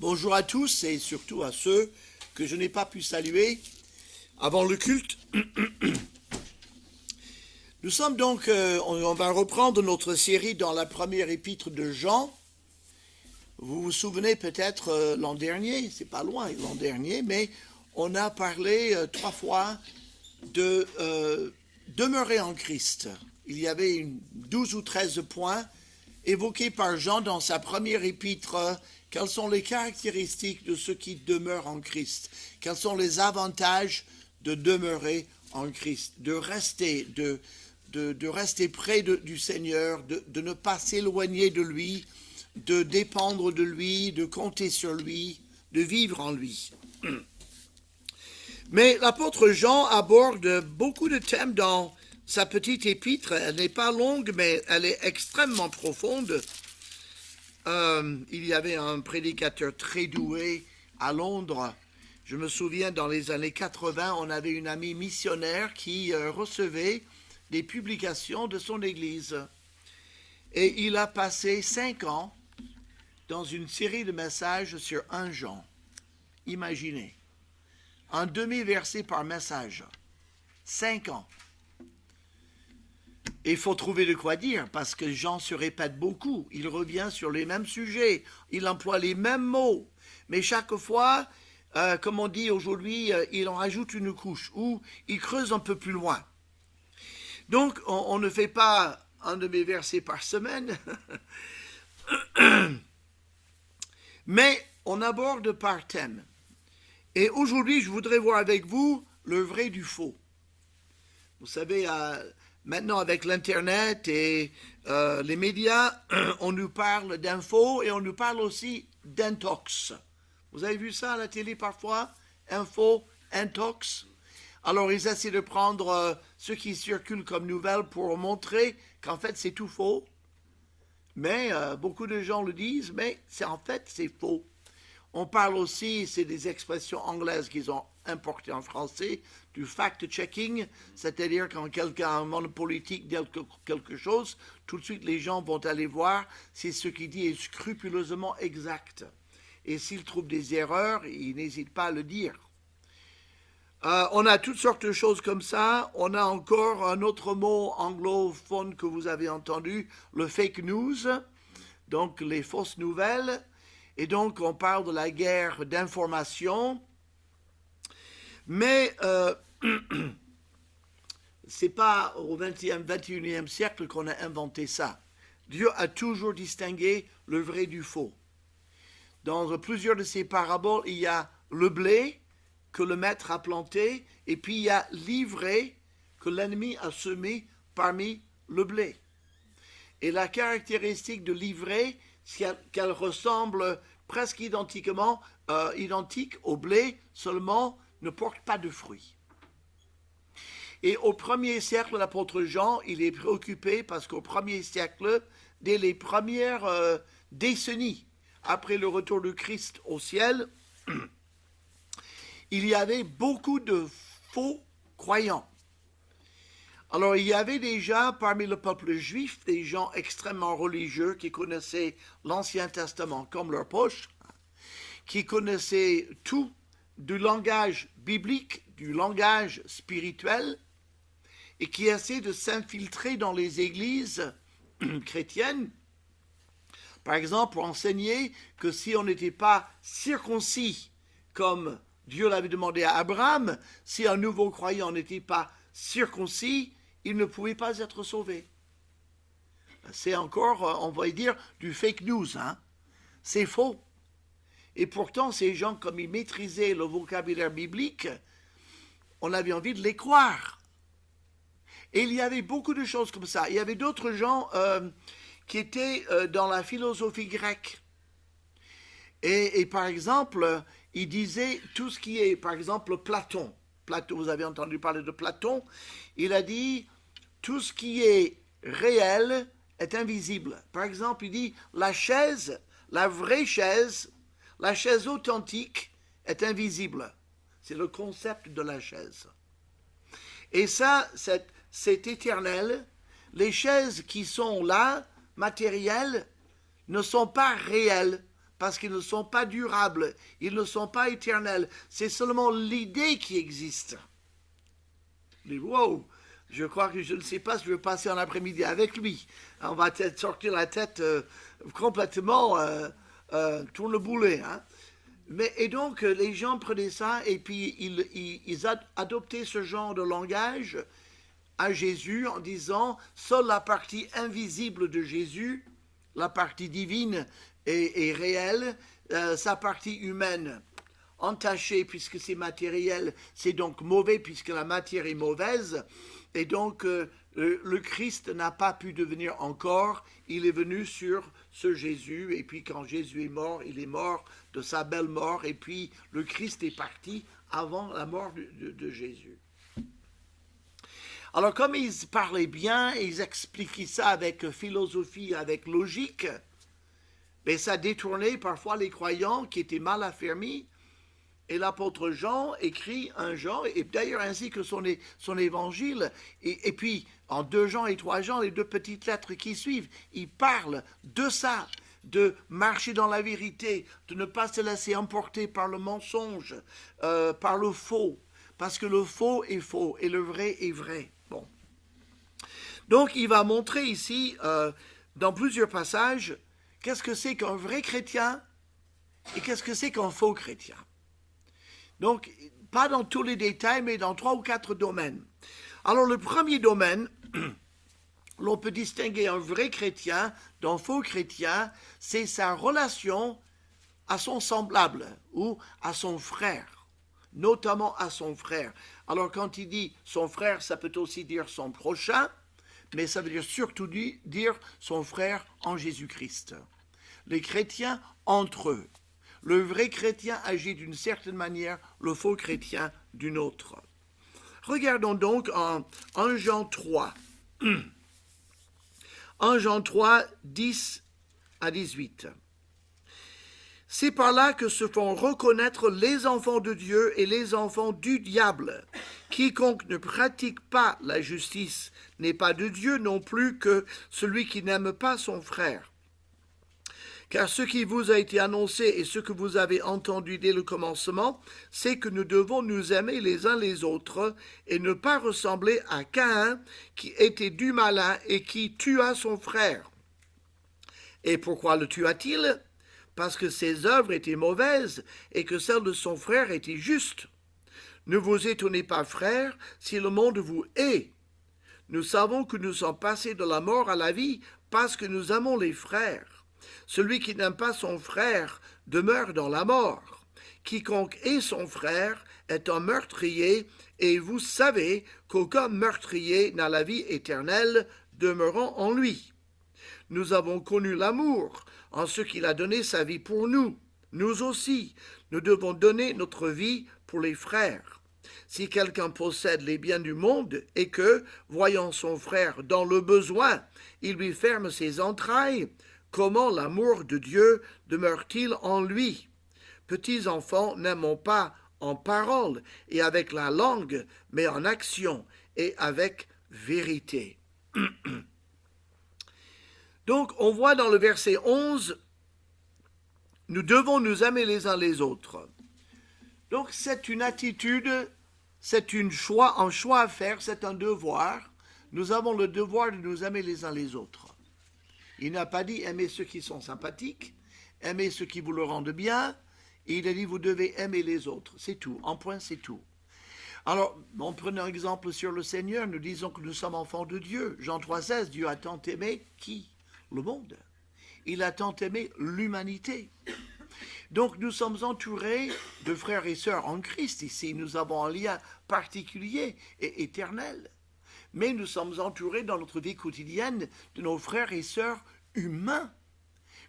Bonjour à tous et surtout à ceux que je n'ai pas pu saluer avant le culte. Nous sommes donc, on va reprendre notre série dans la première épître de Jean. Vous vous souvenez peut-être l'an dernier, c'est pas loin l'an dernier, mais on a parlé 3 fois de demeurer en Christ. Il y avait 12 ou 13 points évoqués par Jean dans sa première épître. Quelles sont les caractéristiques de ceux qui demeurent en Christ? Quels sont les avantages de demeurer en Christ? De rester, de rester près du Seigneur, de ne pas s'éloigner de lui, de dépendre de lui, de compter sur lui, de vivre en lui. Mais l'apôtre Jean aborde beaucoup de thèmes dans sa petite épître. Elle n'est pas longue, mais elle est extrêmement profonde. Il y avait un prédicateur très doué à Londres. Je me souviens, dans les années 80, on avait une amie missionnaire qui recevait des publications de son église. Et il a passé 5 ans dans une série de messages sur 1 Jean. Imaginez, un demi-verset par message. 5 ans. Et il faut trouver de quoi dire, parce que Jean se répète beaucoup. Il revient sur les mêmes sujets. Il emploie les mêmes mots. Mais chaque fois, comme on dit aujourd'hui, il en rajoute une couche, ou il creuse un peu plus loin. Donc, on ne fait pas un demi-verset par semaine, mais on aborde par thème. Et aujourd'hui, je voudrais voir avec vous le vrai du faux. Vous savez, maintenant avec l'Internet et les médias, on nous parle d'infos et on nous parle aussi d'intox. Vous avez vu ça à la télé parfois? Info, intox. Alors ils essaient de prendre ce qui circule comme nouvelle pour montrer qu'en fait c'est tout faux. Mais beaucoup de gens le disent, mais en fait c'est faux. On parle aussi, c'est des expressions anglaises qu'ils ont importées en français, du fact-checking, c'est-à-dire quand quelqu'un a un monde politique dit quelque chose, tout de suite les gens vont aller voir si ce qu'il dit est scrupuleusement exact. Et s'ils trouvent des erreurs, ils n'hésitent pas à le dire. On a toutes sortes de choses comme ça. On a encore un autre mot anglophone que vous avez entendu, le fake news, donc les fausses nouvelles. Et donc, on parle de la guerre d'information. Mais ce n'est pas au XXIe siècle qu'on a inventé ça. Dieu a toujours distingué le vrai du faux. Dans plusieurs de ses paraboles, il y a le blé que le maître a planté, et puis il y a l'ivraie que l'ennemi a semé parmi le blé. Et la caractéristique de l'ivraie, c'est qu'elle ressemble presque identique au blé, seulement ne porte pas de fruits. Et au 1er siècle, l'apôtre Jean, il est préoccupé parce qu'au 1er siècle, dès les premières décennies après le retour de Christ au ciel, il y avait beaucoup de faux croyants. Alors, il y avait déjà parmi le peuple juif des gens extrêmement religieux qui connaissaient l'Ancien Testament comme leur poche, qui connaissaient tout du langage biblique, du langage spirituel, et qui essaient de s'infiltrer dans les églises chrétiennes, par exemple pour enseigner que si on n'était pas circoncis comme Dieu l'avait demandé à Abraham, si un nouveau croyant n'était pas circoncis, il ne pouvait pas être sauvé. C'est encore, on va dire, du fake news. C'est faux. Et pourtant, ces gens, comme ils maîtrisaient le vocabulaire biblique, on avait envie de les croire. Et il y avait beaucoup de choses comme ça. Il y avait d'autres gens qui étaient dans la philosophie grecque. Et par exemple, ils disaient tout ce qui est, par exemple, Platon. Platon, vous avez entendu parler de Platon. Il a dit, tout ce qui est réel est invisible. Par exemple, il dit, la chaise, la vraie chaise, la chaise authentique est invisible. C'est le concept de la chaise. Et ça, c'est éternel. Les chaises qui sont là, matérielles, ne sont pas réelles parce qu'ils ne sont pas durables, ils ne sont pas éternels. C'est seulement l'idée qui existe. Je dis, wow, je crois que je ne sais pas si je vais passer un après-midi avec lui. On va peut-être sortir la tête complètement tourneboulet. Hein. Et donc, les gens prenaient ça et puis ils adoptaient ce genre de langage à Jésus en disant seule la partie invisible de Jésus, la partie divine est réelle, sa partie humaine entachée puisque c'est matériel, c'est donc mauvais puisque la matière est mauvaise et donc le Christ n'a pas pu devenir encore, il est venu sur ce Jésus et puis quand Jésus est mort, il est mort de sa belle mort et puis le Christ est parti avant la mort de Jésus. Alors, comme ils parlaient bien, ils expliquaient ça avec philosophie, avec logique, mais ça détournait parfois les croyants qui étaient mal affermis. Et l'apôtre Jean écrit un Jean, et d'ailleurs ainsi que son évangile, et puis en 2 Jean et 3 Jean, les 2 petites lettres qui suivent, il parle de ça, de marcher dans la vérité, de ne pas se laisser emporter par le mensonge, par le faux, parce que le faux est faux et le vrai est vrai. Bon. Donc, il va montrer ici, dans plusieurs passages, qu'est-ce que c'est qu'un vrai chrétien et qu'est-ce que c'est qu'un faux chrétien. Donc, pas dans tous les détails, mais dans 3 ou 4 domaines. Alors, le premier domaine, l'on peut distinguer un vrai chrétien d'un faux chrétien, c'est sa relation à son semblable ou à son frère, notamment à son frère. Alors, quand il dit son frère, ça peut aussi dire son prochain, mais ça veut dire surtout dire son frère en Jésus-Christ. Les chrétiens entre eux. Le vrai chrétien agit d'une certaine manière, le faux chrétien d'une autre. Regardons donc en 1 Jean 3. 1 Jean 3, 10 à 18. C'est par là que se font reconnaître les enfants de Dieu et les enfants du diable. Quiconque ne pratique pas la justice n'est pas de Dieu non plus que celui qui n'aime pas son frère. Car ce qui vous a été annoncé et ce que vous avez entendu dès le commencement, c'est que nous devons nous aimer les uns les autres et ne pas ressembler à Caïn qui était du malin et qui tua son frère. Et pourquoi le tua-t-il ? Parce que ses œuvres étaient mauvaises et que celles de son frère étaient justes. Ne vous étonnez pas, frères, si le monde vous hait. Nous savons que nous sommes passés de la mort à la vie parce que nous aimons les frères. Celui qui n'aime pas son frère demeure dans la mort. Quiconque hait son frère est un meurtrier, et vous savez qu'aucun meurtrier n'a la vie éternelle demeurant en lui. Nous avons connu l'amour en ce qu'il a donné sa vie pour nous. Nous aussi, nous devons donner notre vie pour les frères. Si quelqu'un possède les biens du monde et que, voyant son frère dans le besoin, il lui ferme ses entrailles, comment l'amour de Dieu demeure-t-il en lui? Petits enfants, n'aimons pas en parole et avec la langue, mais en action et avec vérité. Donc, on voit dans le verset 11, nous devons nous aimer les uns les autres. Donc, c'est une attitude, c'est un choix à faire, c'est un devoir. Nous avons le devoir de nous aimer les uns les autres. Il n'a pas dit aimer ceux qui sont sympathiques, aimer ceux qui vous le rendent bien. Il a dit vous devez aimer les autres. C'est tout. En point, c'est tout. Alors, on prend un exemple sur le Seigneur. Nous disons que nous sommes enfants de Dieu. Jean 3,16, Dieu a tant aimé qui? Le monde. Il a tant aimé l'humanité. Donc, nous sommes entourés de frères et sœurs en Christ ici. Nous avons un lien particulier et éternel. Mais nous sommes entourés dans notre vie quotidienne de nos frères et sœurs humains,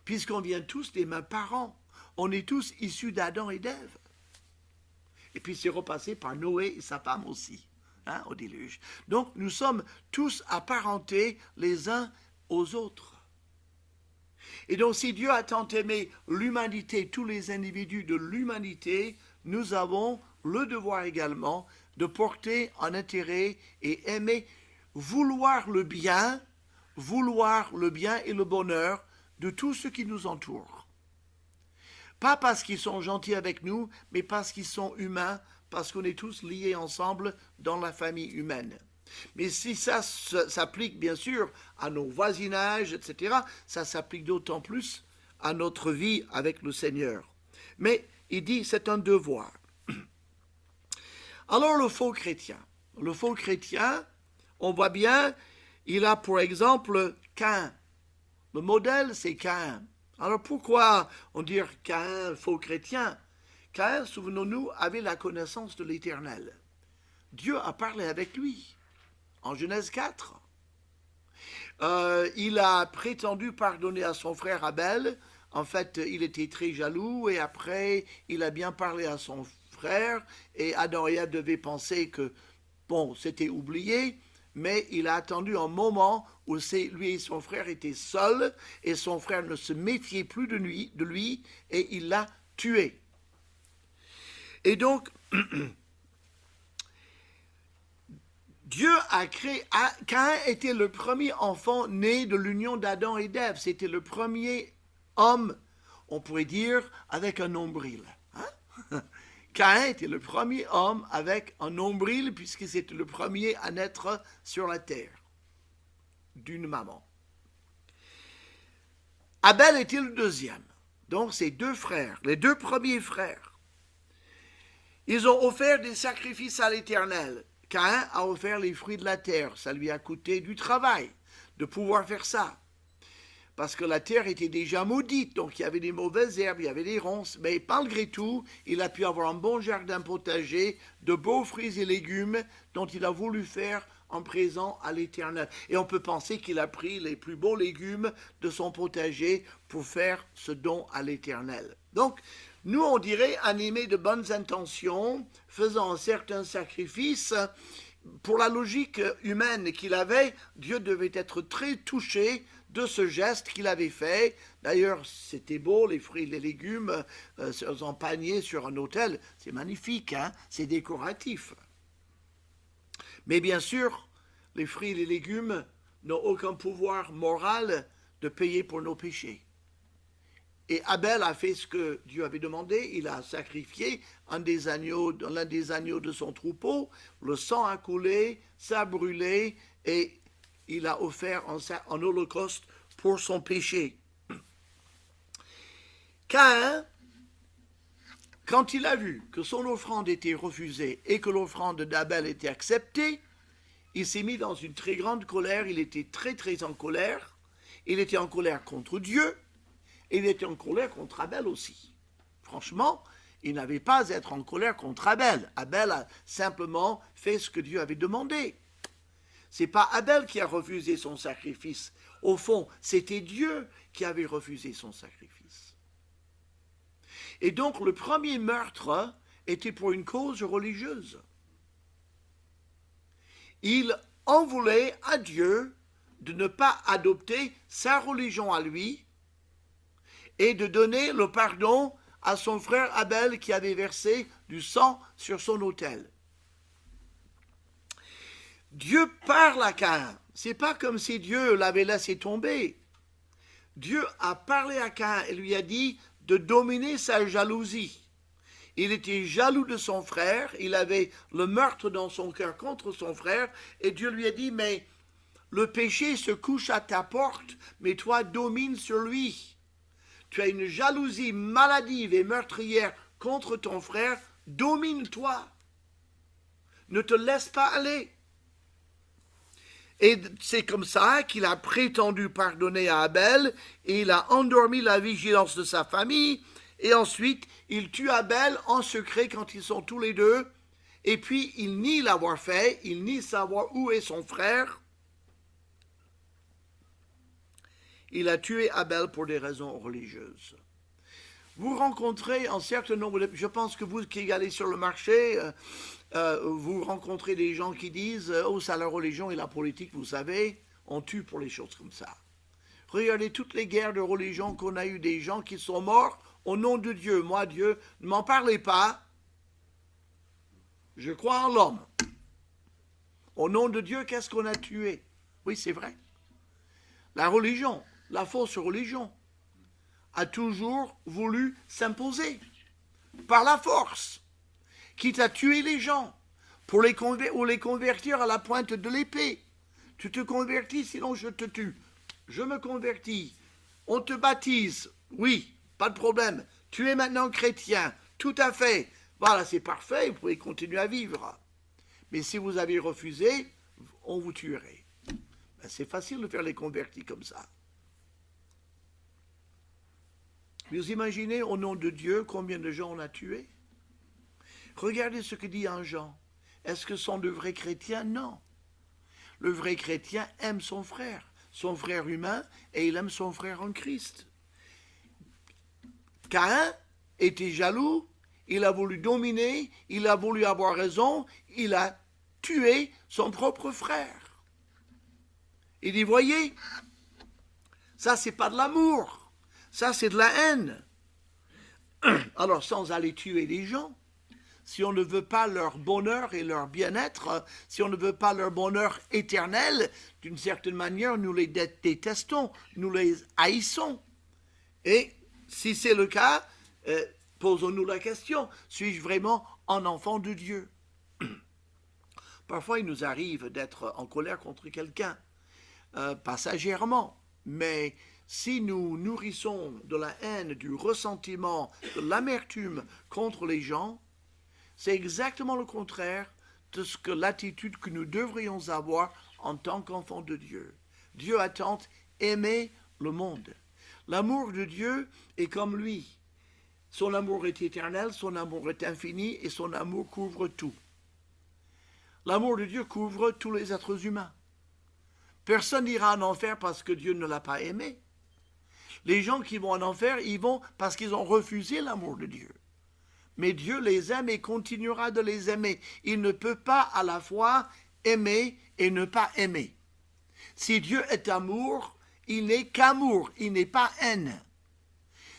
puisqu'on vient tous des mêmes parents. On est tous issus d'Adam et d'Ève. Et puis c'est repassé par Noé et sa femme aussi, au déluge. Donc nous sommes tous apparentés les uns aux autres. Et donc si Dieu a tant aimé l'humanité, tous les individus de l'humanité, nous avons le devoir également de porter un intérêt et aimer, vouloir le bien et le bonheur de tous ceux qui nous entourent. Pas parce qu'ils sont gentils avec nous, mais parce qu'ils sont humains, parce qu'on est tous liés ensemble dans la famille humaine. Mais si ça s'applique bien sûr à nos voisinages, etc., ça s'applique d'autant plus à notre vie avec le Seigneur. Mais il dit c'est un devoir. Alors le faux chrétien, on voit bien, il a pour exemple Caïn. Le modèle c'est Caïn. Alors pourquoi on dit Caïn, faux chrétien? Caïn, souvenons-nous, avait la connaissance de l'Éternel. Dieu a parlé avec lui en Genèse 4. Il a prétendu pardonner à son frère Abel. En fait, il était très jaloux et après, il a bien parlé à son frère et Adam et Ève devaient penser que, bon, c'était oublié, mais il a attendu un moment où lui et son frère étaient seuls et son frère ne se méfiait plus de lui et il l'a tué. Et donc, Dieu a créé, Caïn était le premier enfant né de l'union d'Adam et d'Ève. C'était le premier homme, on pourrait dire, avec un nombril. Hein? Caïn était le premier homme avec un nombril, puisque c'était le premier à naître sur la terre, d'une maman. Abel était le deuxième. Donc, ces deux frères, les deux premiers frères, ils ont offert des sacrifices à l'Éternel. Caïn a offert les fruits de la terre. Ça lui a coûté du travail de pouvoir faire ça. Parce que la terre était déjà maudite, donc il y avait des mauvaises herbes, il y avait des ronces. Mais malgré tout, il a pu avoir un bon jardin potager, de beaux fruits et légumes dont il a voulu faire en présent à l'Éternel. Et on peut penser qu'il a pris les plus beaux légumes de son potager pour faire ce don à l'Éternel. Donc, nous, on dirait, animés de bonnes intentions, faisant un certain sacrifice, pour la logique humaine qu'il avait, Dieu devait être très touché de ce geste qu'il avait fait. D'ailleurs, c'était beau, les fruits et les légumes en panier sur un autel, c'est magnifique, hein? C'est décoratif. Mais bien sûr, les fruits et les légumes n'ont aucun pouvoir moral de payer pour nos péchés. Et Abel a fait ce que Dieu avait demandé, il a sacrifié l'un des agneaux de son troupeau, le sang a coulé, ça a brûlé, et il a offert en holocauste pour son péché. Caïn, quand il a vu que son offrande était refusée et que l'offrande d'Abel était acceptée, il s'est mis dans une très grande colère, il était très très en colère, il était en colère contre Dieu, et il était en colère contre Abel aussi. Franchement, il n'avait pas à être en colère contre Abel. Abel a simplement fait ce que Dieu avait demandé. Ce n'est pas Abel qui a refusé son sacrifice. Au fond, c'était Dieu qui avait refusé son sacrifice. Et donc, le premier meurtre était pour une cause religieuse. Il en voulait à Dieu de ne pas adopter sa religion à lui et de donner le pardon à son frère Abel qui avait versé du sang sur son autel. Dieu parle à Caïn. C'est pas comme si Dieu l'avait laissé tomber. Dieu a parlé à Caïn et lui a dit de dominer sa jalousie. Il était jaloux de son frère, il avait le meurtre dans son cœur contre son frère, et Dieu lui a dit, mais le péché se couche à ta porte, mais toi domine sur lui. Tu as une jalousie maladive et meurtrière contre ton frère, domine-toi. Ne te laisse pas aller. Et c'est comme ça qu'il a prétendu pardonner à Abel, et il a endormi la vigilance de sa famille, et ensuite il tue Abel en secret quand ils sont tous les deux, et puis il nie l'avoir fait, il nie savoir où est son frère. Il a tué Abel pour des raisons religieuses. Vous rencontrez un certain nombre de... Je pense que vous qui allez sur le marché, vous rencontrez des gens qui disent « Oh, c'est la religion et la politique, vous savez, on tue pour les choses comme ça. » Regardez toutes les guerres de religion qu'on a eues, des gens qui sont morts au nom de Dieu. Moi, Dieu, ne m'en parlez pas. Je crois en l'homme. Au nom de Dieu, qu'est-ce qu'on a tué? Oui, c'est vrai. La religion, la fausse religion. a toujours voulu s'imposer par la force, quitte à tuer les gens pour les convertir à la pointe de l'épée. Tu te convertis, sinon je te tue. Je me convertis. On te baptise. Oui, pas de problème. Tu es maintenant chrétien. Tout à fait. Voilà, c'est parfait, vous pouvez continuer à vivre. Mais si vous avez refusé, on vous tuerait. Ben, c'est facile de faire les convertis comme ça. Vous imaginez, au nom de Dieu, combien de gens on a tués? Regardez ce que dit un Jean. Est-ce que sont de vrais chrétiens? Non. Le vrai chrétien aime son frère humain, et il aime son frère en Christ. Caïn était jaloux, il a voulu dominer, il a voulu avoir raison, il a tué son propre frère. Il dit, voyez, ça c'est pas de l'amour, ça c'est de la haine. Alors sans aller tuer les gens, si on ne veut pas leur bonheur et leur bien-être, si on ne veut pas leur bonheur éternel, d'une certaine manière, nous les détestons, nous les haïssons. Et si c'est le cas, posons-nous la question, suis-je vraiment un enfant de Dieu? Parfois, il nous arrive d'être en colère contre quelqu'un, passagèrement, mais si nous nourrissons de la haine, du ressentiment, de l'amertume contre les gens, c'est exactement le contraire de ce que l'attitude que nous devrions avoir en tant qu'enfants de Dieu. Dieu a tant aimé le monde. L'amour de Dieu est comme lui. Son amour est éternel, son amour est infini et son amour couvre tout. L'amour de Dieu couvre tous les êtres humains. Personne n'ira en enfer parce que Dieu ne l'a pas aimé. Les gens qui vont en enfer, ils vont parce qu'ils ont refusé l'amour de Dieu. Mais Dieu les aime et continuera de les aimer. Il ne peut pas à la fois aimer et ne pas aimer. Si Dieu est amour, il n'est qu'amour, il n'est pas haine.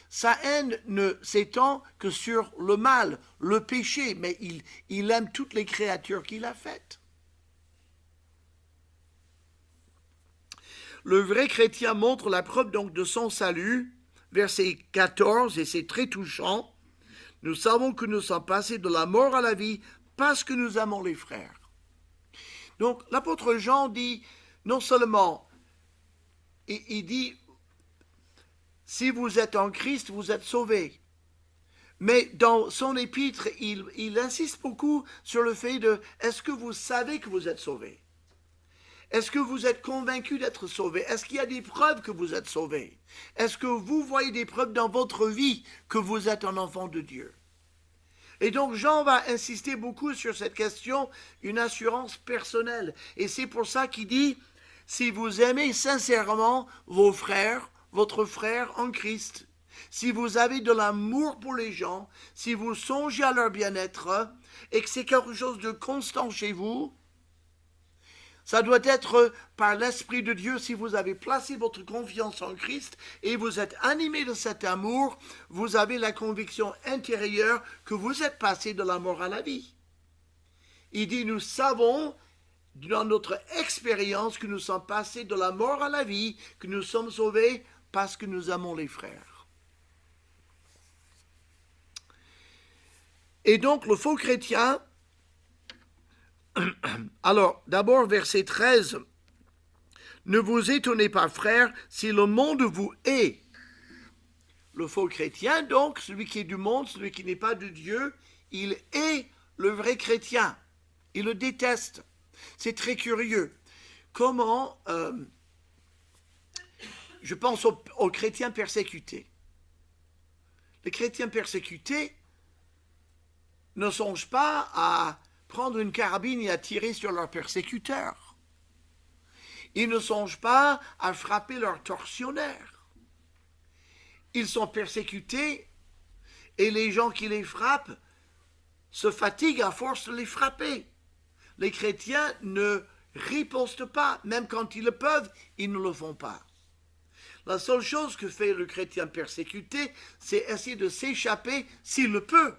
Sa haine ne s'étend que sur le mal, le péché, mais il aime toutes les créatures qu'il a faites. Le vrai chrétien montre la preuve donc de son salut, verset 14, et c'est très touchant. Nous savons que nous sommes passés de la mort à la vie parce que nous aimons les frères. Donc l'apôtre Jean dit, non seulement, il dit, si vous êtes en Christ, vous êtes sauvés. Mais dans son épître, il insiste beaucoup sur le fait de, est-ce que vous savez que vous êtes sauvés? Est-ce que vous êtes convaincu d'être sauvé? Est-ce qu'il y a des preuves que vous êtes sauvé? Est-ce que vous voyez des preuves dans votre vie que vous êtes un enfant de Dieu? Et donc Jean va insister beaucoup sur cette question, une assurance personnelle. Et c'est pour ça qu'il dit, si vous aimez sincèrement vos frères, votre frère en Christ, si vous avez de l'amour pour les gens, si vous songez à leur bien-être, et que c'est quelque chose de constant chez vous, ça doit être par l'Esprit de Dieu, si vous avez placé votre confiance en Christ et vous êtes animé de cet amour, vous avez la conviction intérieure que vous êtes passé de la mort à la vie. Il dit, nous savons dans notre expérience que nous sommes passés de la mort à la vie, que nous sommes sauvés parce que nous aimons les frères. Et donc le faux chrétien, alors, d'abord, verset 13. Ne vous étonnez pas, frères, si le monde vous hait. Le faux chrétien, donc, celui qui est du monde, celui qui n'est pas de Dieu, il hait le vrai chrétien. Il le déteste. C'est très curieux. Comment, je pense aux chrétiens persécutés. Les chrétiens persécutés ne songent pas à prendre une carabine et à tirer sur leurs persécuteurs. Ils ne songent pas à frapper leurs tortionnaires. Ils sont persécutés et les gens qui les frappent se fatiguent à force de les frapper. Les chrétiens ne ripostent pas, même quand ils le peuvent, ils ne le font pas. La seule chose que fait le chrétien persécuté, c'est essayer de s'échapper s'il le peut.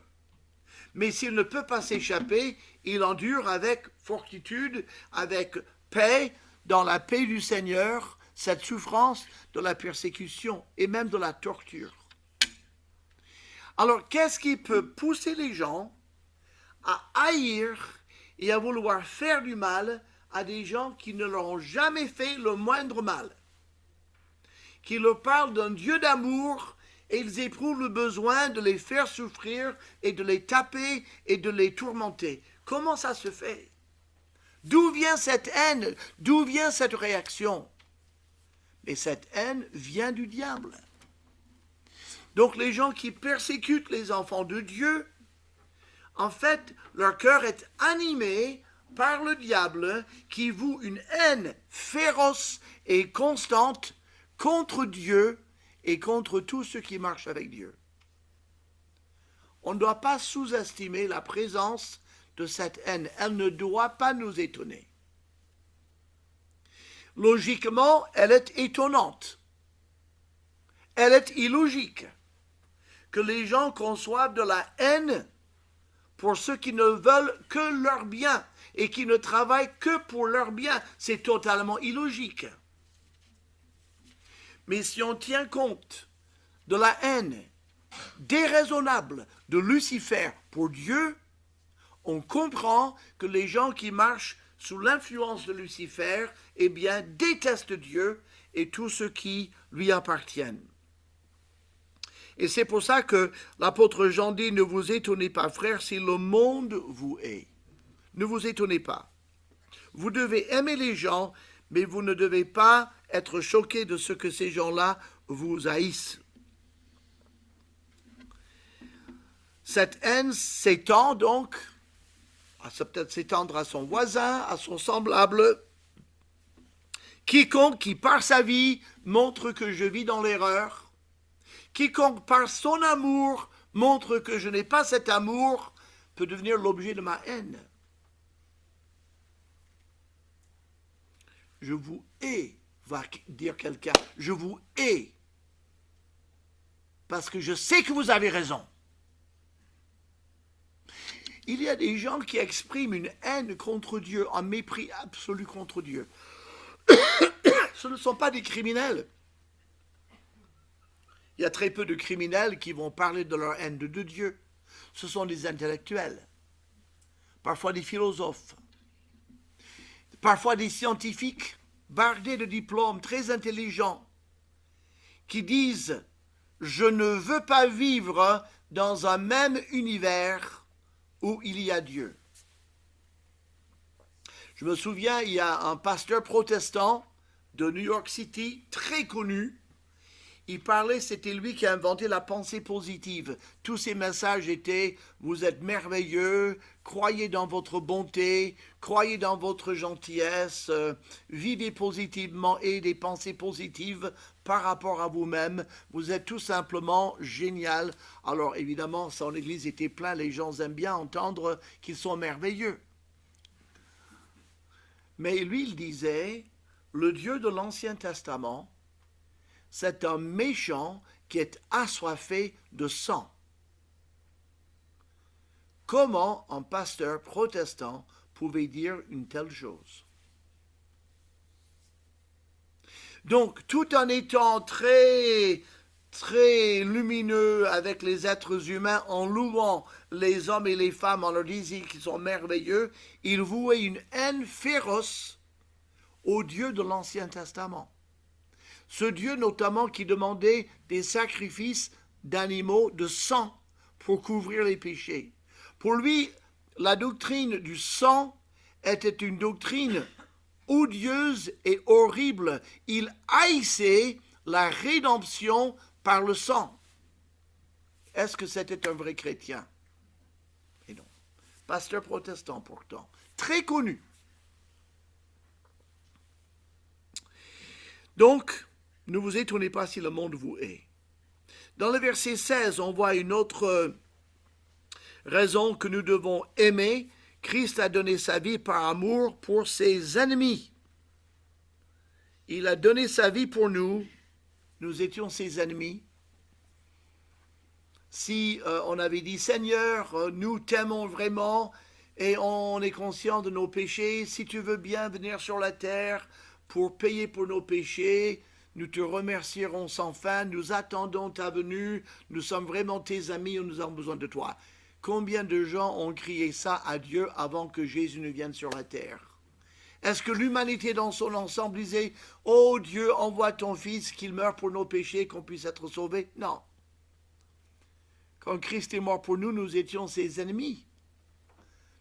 Mais s'il ne peut pas s'échapper, il endure avec fortitude, avec paix, dans la paix du Seigneur, cette souffrance de la persécution et même de la torture. Alors, qu'est-ce qui peut pousser les gens à haïr et à vouloir faire du mal à des gens qui ne leur ont jamais fait le moindre mal, qui leur parlent d'un Dieu d'amour et ils éprouvent le besoin de les faire souffrir et de les taper et de les tourmenter? Comment ça se fait? D'où vient cette haine? D'où vient cette réaction? Mais cette haine vient du diable. Donc les gens qui persécutent les enfants de Dieu, en fait, leur cœur est animé par le diable qui voue une haine féroce et constante contre Dieu et contre tous ceux qui marchent avec Dieu. On ne doit pas sous-estimer la présence de cette haine. Elle ne doit pas nous étonner. Logiquement, elle est étonnante. Elle est illogique que les gens conçoivent de la haine pour ceux qui ne veulent que leur bien et qui ne travaillent que pour leur bien. C'est totalement illogique. Mais si on tient compte de la haine déraisonnable de Lucifer pour Dieu, on comprend que les gens qui marchent sous l'influence de Lucifer, eh bien, détestent Dieu et tout ce qui lui appartiennent. Et c'est pour ça que l'apôtre Jean dit, ne vous étonnez pas, frères, si le monde vous hait. Ne vous étonnez pas. Vous devez aimer les gens, mais vous ne devez pas être choqués de ce que ces gens-là vous haïssent. Cette haine s'étend donc, ça peut-être s'étendre à son voisin, à son semblable. Quiconque qui par sa vie montre que je vis dans l'erreur, quiconque par son amour montre que je n'ai pas cet amour, peut devenir l'objet de ma haine. Je vous hais, va dire quelqu'un, je vous hais, parce que je sais que vous avez raison. Il y a des gens qui expriment une haine contre Dieu, un mépris absolu contre Dieu. Ce ne sont pas des criminels. Il y a très peu de criminels qui vont parler de leur haine de Dieu. Ce sont des intellectuels, parfois des philosophes, parfois des scientifiques bardés de diplômes, très intelligents, qui disent « Je ne veux pas vivre dans un même univers où il y a Dieu. » Je me souviens, il y a un pasteur protestant de New York City, très connu. Il parlait, c'était lui qui a inventé la pensée positive. Tous ses messages étaient « Vous êtes merveilleux, croyez dans votre bonté, croyez dans votre gentillesse, vivez positivement et des pensées positives par rapport à vous-même. Vous êtes tout simplement génial. » Alors évidemment, son église était pleine, les gens aiment bien entendre qu'ils sont merveilleux. Mais lui, il disait, le Dieu de l'Ancien Testament, c'est un méchant qui est assoiffé de sang. Comment un pasteur protestant pouvait dire une telle chose? Donc, tout en étant très lumineux avec les êtres humains, en louant les hommes et les femmes, en leur disant qu'ils sont merveilleux, il vouait une haine féroce au Dieu de l'Ancien Testament. Ce Dieu notamment qui demandait des sacrifices d'animaux, de sang, pour couvrir les péchés. Pour lui, la doctrine du sang était une doctrine odieuse et horrible. Il haïssait la rédemption par le sang. Est-ce que c'était un vrai chrétien? Et non. Pasteur protestant pourtant, très connu. Donc, ne vous étonnez pas si le monde vous hait. Dans le verset 16, on voit une autre raison que nous devons aimer. Christ a donné sa vie par amour pour ses ennemis. Il a donné sa vie pour nous. Nous étions ses ennemis. Si on avait dit, Seigneur, nous t'aimons vraiment et on est conscient de nos péchés, si tu veux bien venir sur la terre pour payer pour nos péchés, Nous te remercierons sans fin, nous attendons ta venue, nous sommes vraiment tes amis et nous avons besoin de toi. Combien de gens ont crié ça à Dieu avant que Jésus ne vienne sur la terre? Est-ce que l'humanité dans son ensemble disait « Oh Dieu, envoie ton Fils, qu'il meure pour nos péchés, qu'on puisse être sauvés » Non. Quand Christ est mort pour nous, nous étions ses ennemis.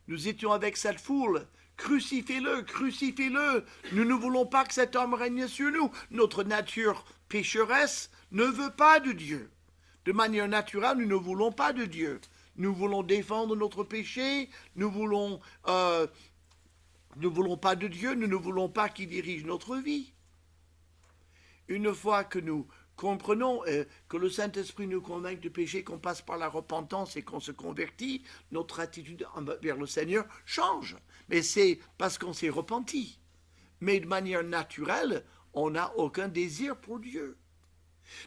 Nous étions avec cette foule. Crucifiez-le, crucifiez-le. Nous ne voulons pas que cet homme règne sur nous. Notre nature pécheresse ne veut pas de Dieu. De manière naturelle, nous ne voulons pas de Dieu. Nous voulons défendre notre péché. Nous voulons pas de Dieu. Nous ne voulons pas qu'il dirige notre vie. Une fois que nous comprenons que le Saint-Esprit nous convainc du péché, qu'on passe par la repentance et qu'on se convertit, notre attitude vers le Seigneur change. Mais c'est parce qu'on s'est repenti. Mais de manière naturelle, on n'a aucun désir pour Dieu.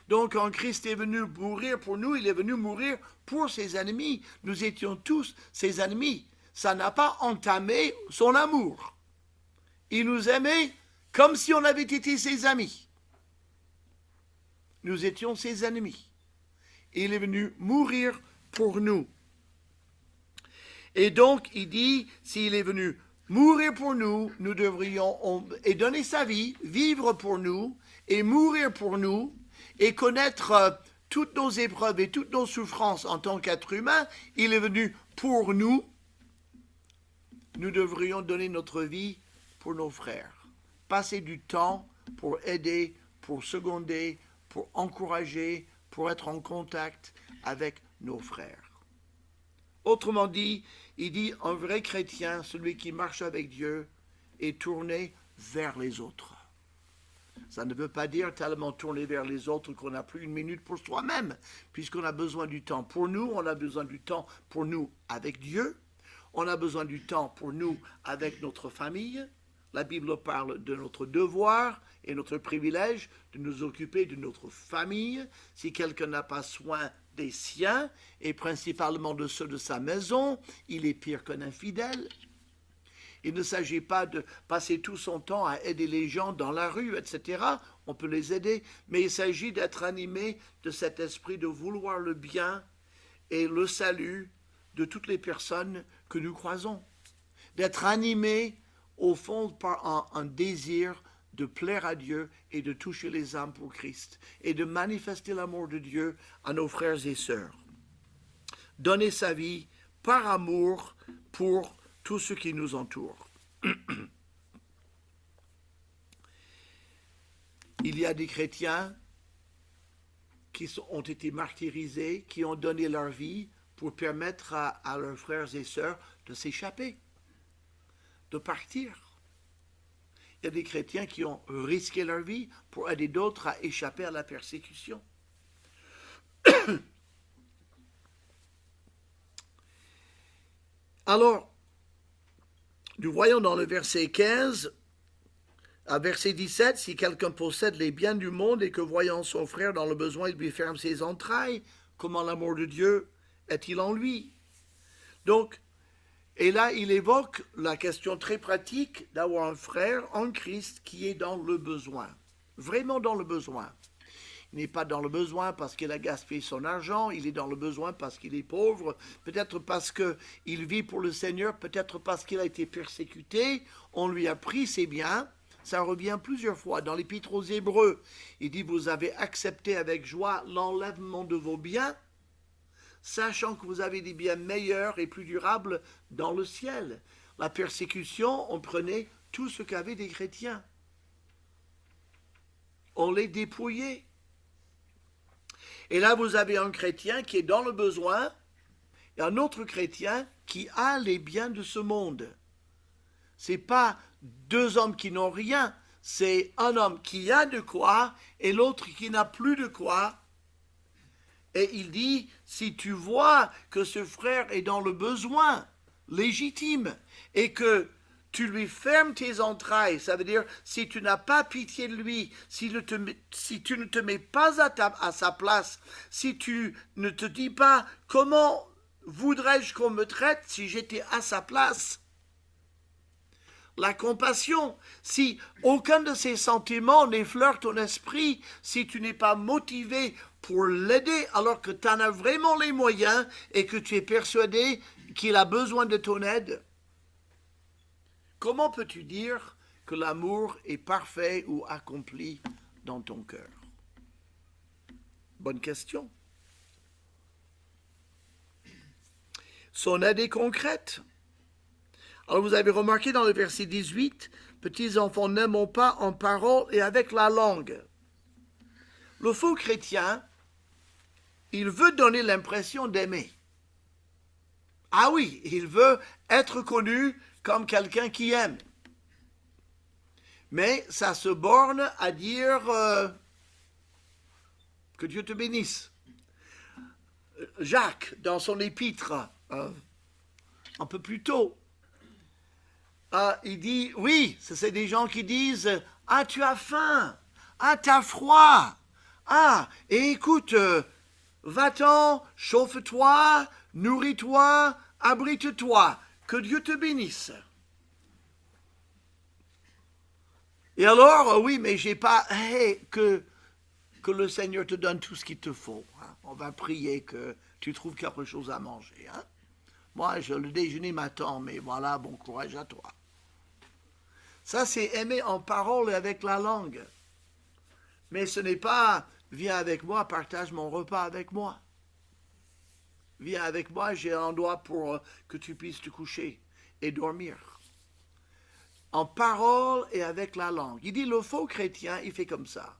Donc quand Christ est venu mourir pour nous, il est venu mourir pour ses ennemis. Nous étions tous ses ennemis. Ça n'a pas entamé son amour. Il nous aimait comme si on avait été ses amis. Nous étions ses ennemis. Il est venu mourir pour nous. Et donc, il dit, s'il est venu mourir pour nous, nous devrions et donner sa vie, vivre pour nous, et mourir pour nous, et connaître toutes nos épreuves et toutes nos souffrances en tant qu'être humain. Il est venu pour nous. Nous devrions donner notre vie pour nos frères. Passer du temps pour aider, pour seconder, pour encourager, pour être en contact avec nos frères. Autrement dit, il dit, un vrai chrétien, celui qui marche avec Dieu, est tourné vers les autres. Ça ne veut pas dire tellement tourner vers les autres qu'on n'a plus une minute pour soi-même, puisqu'on a besoin du temps pour nous, on a besoin du temps pour nous avec Dieu, on a besoin du temps pour nous avec notre famille. La Bible parle de notre devoir et notre privilège de nous occuper de notre famille. Si quelqu'un n'a pas soin des siens, et principalement de ceux de sa maison, il est pire qu'un infidèle. Il ne s'agit pas de passer tout son temps à aider les gens dans la rue, etc. On peut les aider, mais il s'agit d'être animé de cet esprit de vouloir le bien et le salut de toutes les personnes que nous croisons. D'être animé au fond par un désir de plaire à Dieu et de toucher les âmes pour Christ et de manifester l'amour de Dieu à nos frères et sœurs. Donner sa vie par amour pour tous ceux qui nous entourent. Il y a des chrétiens qui ont été martyrisés, qui ont donné leur vie pour permettre à leurs frères et sœurs de s'échapper, de partir. Il y a des chrétiens qui ont risqué leur vie pour aider d'autres à échapper à la persécution. Alors, nous voyons dans le verset 15, à verset 17, si quelqu'un possède les biens du monde et que voyant son frère dans le besoin, il lui ferme ses entrailles, comment l'amour de Dieu est-il en lui? Donc, et là, il évoque la question très pratique d'avoir un frère en Christ qui est dans le besoin, vraiment dans le besoin. Il n'est pas dans le besoin parce qu'il a gaspillé son argent, il est dans le besoin parce qu'il est pauvre, peut-être parce qu'il vit pour le Seigneur, peut-être parce qu'il a été persécuté, on lui a pris ses biens. Ça revient plusieurs fois dans l'Épître aux Hébreux. Il dit, vous avez accepté avec joie l'enlèvement de vos biens, sachant que vous avez des biens meilleurs et plus durables dans le ciel. La persécution, on prenait tout ce qu'avaient des chrétiens. On les dépouillait. Et là, vous avez un chrétien qui est dans le besoin et un autre chrétien qui a les biens de ce monde. Ce n'est pas deux hommes qui n'ont rien, c'est un homme qui a de quoi et l'autre qui n'a plus de quoi. Et il dit, si tu vois que ce frère est dans le besoin légitime et que tu lui fermes tes entrailles, ça veut dire si tu n'as pas pitié de lui, si tu ne te mets pas à sa place, si tu ne te dis pas comment voudrais-je qu'on me traite si j'étais à sa place, la compassion. Si aucun de ces sentiments n'effleure ton esprit, si tu n'es pas motivé pour l'aider alors que tu en as vraiment les moyens et que tu es persuadé qu'il a besoin de ton aide, comment peux-tu dire que l'amour est parfait ou accompli dans ton cœur? Bonne question. Son aide est concrète. Alors vous avez remarqué dans le verset 18, « Petits enfants, n'aimons pas en parole et avec la langue. » Le faux chrétien, il veut donner l'impression d'aimer. Ah oui, il veut être connu comme quelqu'un qui aime. Mais ça se borne à dire que Dieu te bénisse. Jacques, dans son épître, un peu plus tôt, il dit, oui, c'est des gens qui disent, « Ah, tu as faim, ah, tu as froid, ah, et écoute, va-t'en, chauffe-toi, nourris-toi, abrite-toi, que Dieu te bénisse. » Et alors, oui, mais j'ai pas, que le Seigneur te donne tout ce qu'il te faut. Hein. On va prier que tu trouves quelque chose à manger. Hein. Moi, le déjeuner m'attend, mais voilà, bon courage à toi. Ça, c'est aimer en parole et avec la langue. Mais ce n'est pas, viens avec moi, partage mon repas avec moi. Viens avec moi, j'ai un endroit pour que tu puisses te coucher et dormir. En parole et avec la langue. Il dit, le faux chrétien, il fait comme ça.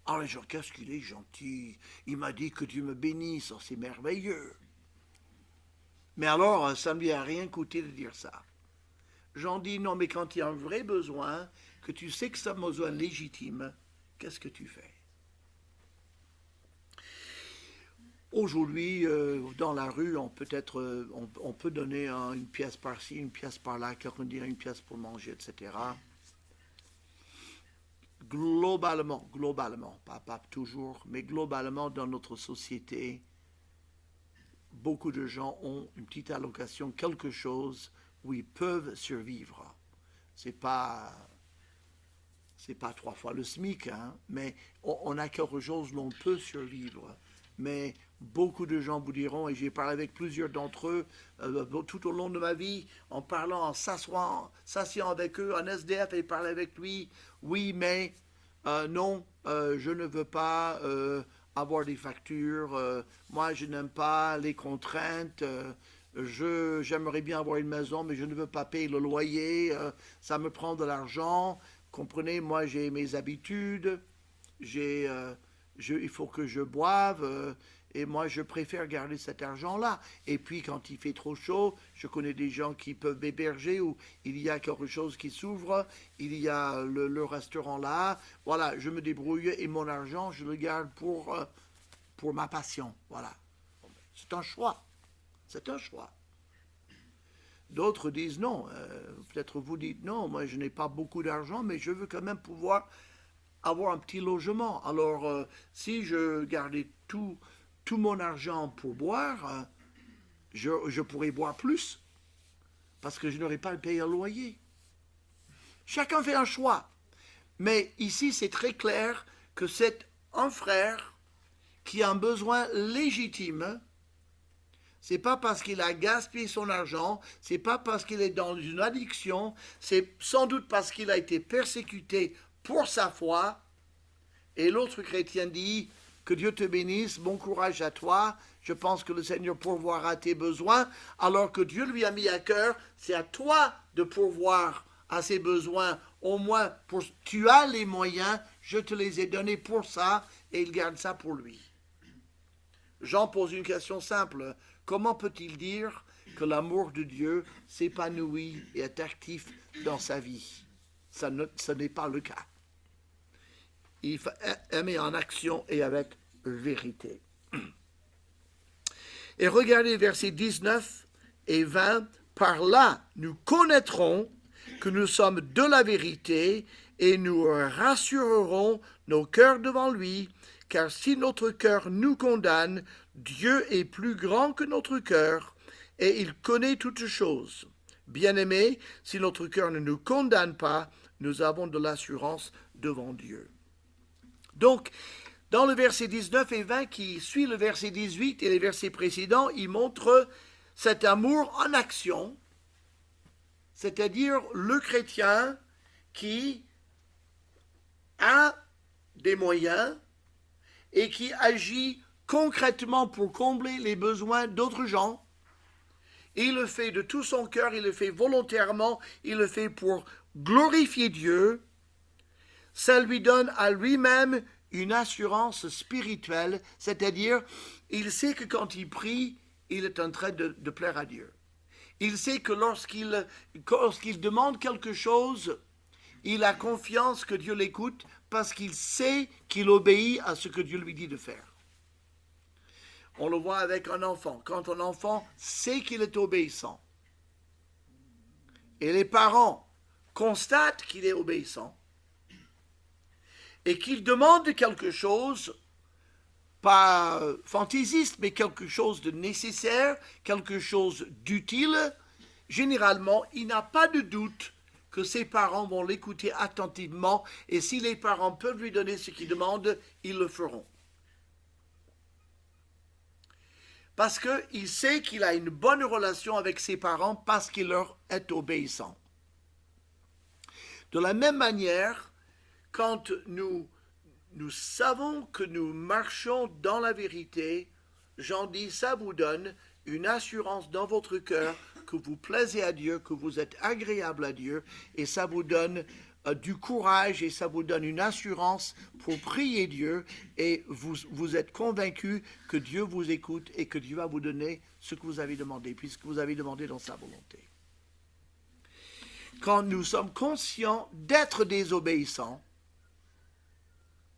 Ah, les gens, qu'est-ce qu'il est gentil. Il m'a dit que Dieu me bénisse, oh, c'est merveilleux. Mais alors, ça ne lui a rien coûté de dire ça. J'en dis, non, mais quand il y a un vrai besoin, que tu sais que c'est un besoin légitime, qu'est-ce que tu fais? Aujourd'hui, dans la rue, on peut donner une pièce par-ci, une pièce par-là, quelqu'un dirait une pièce pour manger, etc. Globalement, pas toujours, mais globalement, dans notre société, beaucoup de gens ont une petite allocation, quelque chose où ils peuvent survivre. C'est pas 3 fois le SMIC, hein, mais on a quelque chose où l'on peut survivre. Mais beaucoup de gens vous diront, et j'ai parlé avec plusieurs d'entre eux tout au long de ma vie, en parlant, en s'asseyant avec eux, en SDF et parler avec lui, oui, mais non, je ne veux pas avoir des factures, moi je n'aime pas les contraintes, j'aimerais bien avoir une maison, mais je ne veux pas payer le loyer, ça me prend de l'argent, comprenez, moi j'ai mes habitudes, il faut que je boive, et moi je préfère garder cet argent-là. Et puis quand il fait trop chaud, je connais des gens qui peuvent m'héberger, ou il y a quelque chose qui s'ouvre, il y a le restaurant là, voilà, je me débrouille, et mon argent, je le garde pour ma passion, voilà. C'est un choix. C'est un choix. D'autres disent non. Peut-être vous dites non, moi je n'ai pas beaucoup d'argent, mais je veux quand même pouvoir avoir un petit logement. Alors, si je gardais tout mon argent pour boire, je pourrais boire plus, parce que je n'aurais pas à payer un loyer. Chacun fait un choix. Mais ici, c'est très clair que c'est un frère qui a un besoin légitime. C'est pas parce qu'il a gaspillé son argent, c'est pas parce qu'il est dans une addiction, c'est sans doute parce qu'il a été persécuté pour sa foi. Et l'autre chrétien dit, que Dieu te bénisse, bon courage à toi, je pense que le Seigneur pourvoira tes besoins, alors que Dieu lui a mis à cœur, c'est à toi de pourvoir à ses besoins, au moins tu as les moyens, je te les ai donnés pour ça, et il garde ça pour lui. Jean pose une question simple. Comment peut-il dire que l'amour de Dieu s'épanouit et est actif dans sa vie? Ce n'est pas le cas. Il faut aimer en action et avec vérité. Et regardez versets 19 et 20. Par là, nous connaîtrons que nous sommes de la vérité et nous rassurerons nos cœurs devant lui, car si notre cœur nous condamne, Dieu est plus grand que notre cœur et il connaît toutes choses. Bien-aimés, si notre cœur ne nous condamne pas, nous avons de l'assurance devant Dieu. Donc, dans le verset 19 et 20 qui suit le verset 18 et les versets précédents, il montre cet amour en action, c'est-à-dire le chrétien qui a des moyens et qui agit concrètement pour combler les besoins d'autres gens. Il le fait de tout son cœur, il le fait volontairement, il le fait pour glorifier Dieu. Ça lui donne à lui-même une assurance spirituelle, c'est-à-dire il sait que quand il prie, il est en train de plaire à Dieu. Il sait que lorsqu'il demande quelque chose, il a confiance que Dieu l'écoute parce qu'il sait qu'il obéit à ce que Dieu lui dit de faire. On le voit avec un enfant. Quand un enfant sait qu'il est obéissant, et les parents constatent qu'il est obéissant, et qu'il demande quelque chose, pas fantaisiste, mais quelque chose de nécessaire, quelque chose d'utile, généralement, il n'a pas de doute que ses parents vont l'écouter attentivement, et si les parents peuvent lui donner ce qu'il demande, ils le feront. Parce qu'il sait qu'il a une bonne relation avec ses parents parce qu'il leur est obéissant. De la même manière, quand nous savons que nous marchons dans la vérité, Jean dit, ça vous donne une assurance dans votre cœur que vous plaisez à Dieu, que vous êtes agréable à Dieu, et ça vous donne du courage et ça vous donne une assurance pour prier Dieu, et vous êtes convaincu que Dieu vous écoute et que Dieu va vous donner ce que vous avez demandé, puisque vous avez demandé dans sa volonté. Quand nous sommes conscients d'être désobéissants,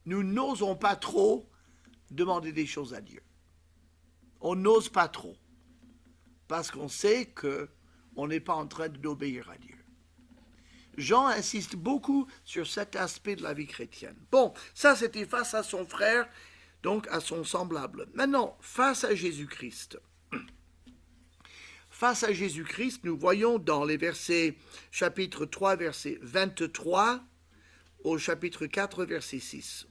nous n'osons pas trop demander des choses à Dieu. On n'ose pas trop, parce qu'on sait qu'on n'est pas en train d'obéir à Dieu. Jean insiste beaucoup sur cet aspect de la vie chrétienne. Bon, ça c'était face à son frère, donc à son semblable. Maintenant, face à Jésus-Christ. Face à Jésus-Christ, nous voyons dans les versets, chapitre 3, verset 23, au chapitre 4, verset 6.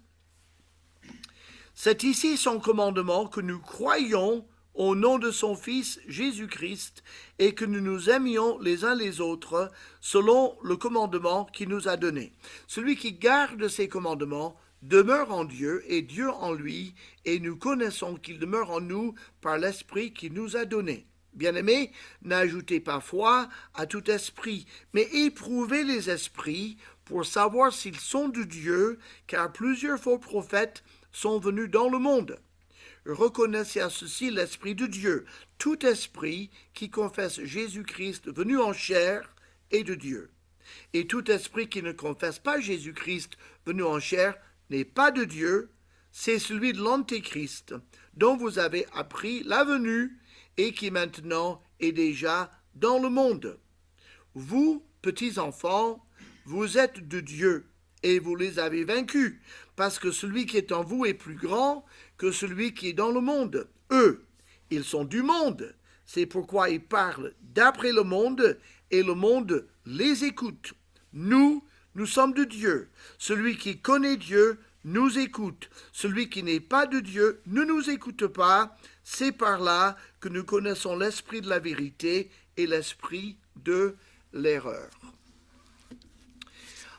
C'est ici son commandement que nous croyons au nom de son Fils Jésus-Christ et que nous nous aimions les uns les autres selon le commandement qu'il nous a donné. Celui qui garde ses commandements demeure en Dieu et Dieu en lui, et nous connaissons qu'il demeure en nous par l'Esprit qu'il nous a donné. Bien-aimés, n'ajoutez pas foi à tout esprit, mais éprouvez les esprits pour savoir s'ils sont de Dieu, car plusieurs faux prophètes sont venus dans le monde. Reconnaissez à ceci l'Esprit de Dieu. Tout esprit qui confesse Jésus-Christ venu en chair est de Dieu. Et tout esprit qui ne confesse pas Jésus-Christ venu en chair n'est pas de Dieu, c'est celui de l'Antéchrist, dont vous avez appris la venue et qui maintenant est déjà dans le monde. Vous, petits enfants, vous êtes de Dieu et vous les avez vaincus, parce que celui qui est en vous est plus grand que celui qui est dans le monde. Eux, ils sont du monde, c'est pourquoi ils parlent d'après le monde, et le monde les écoute. Nous sommes de Dieu. Celui qui connaît Dieu nous écoute. Celui qui n'est pas de Dieu ne nous écoute pas. C'est par là que nous connaissons l'esprit de la vérité et l'esprit de l'erreur.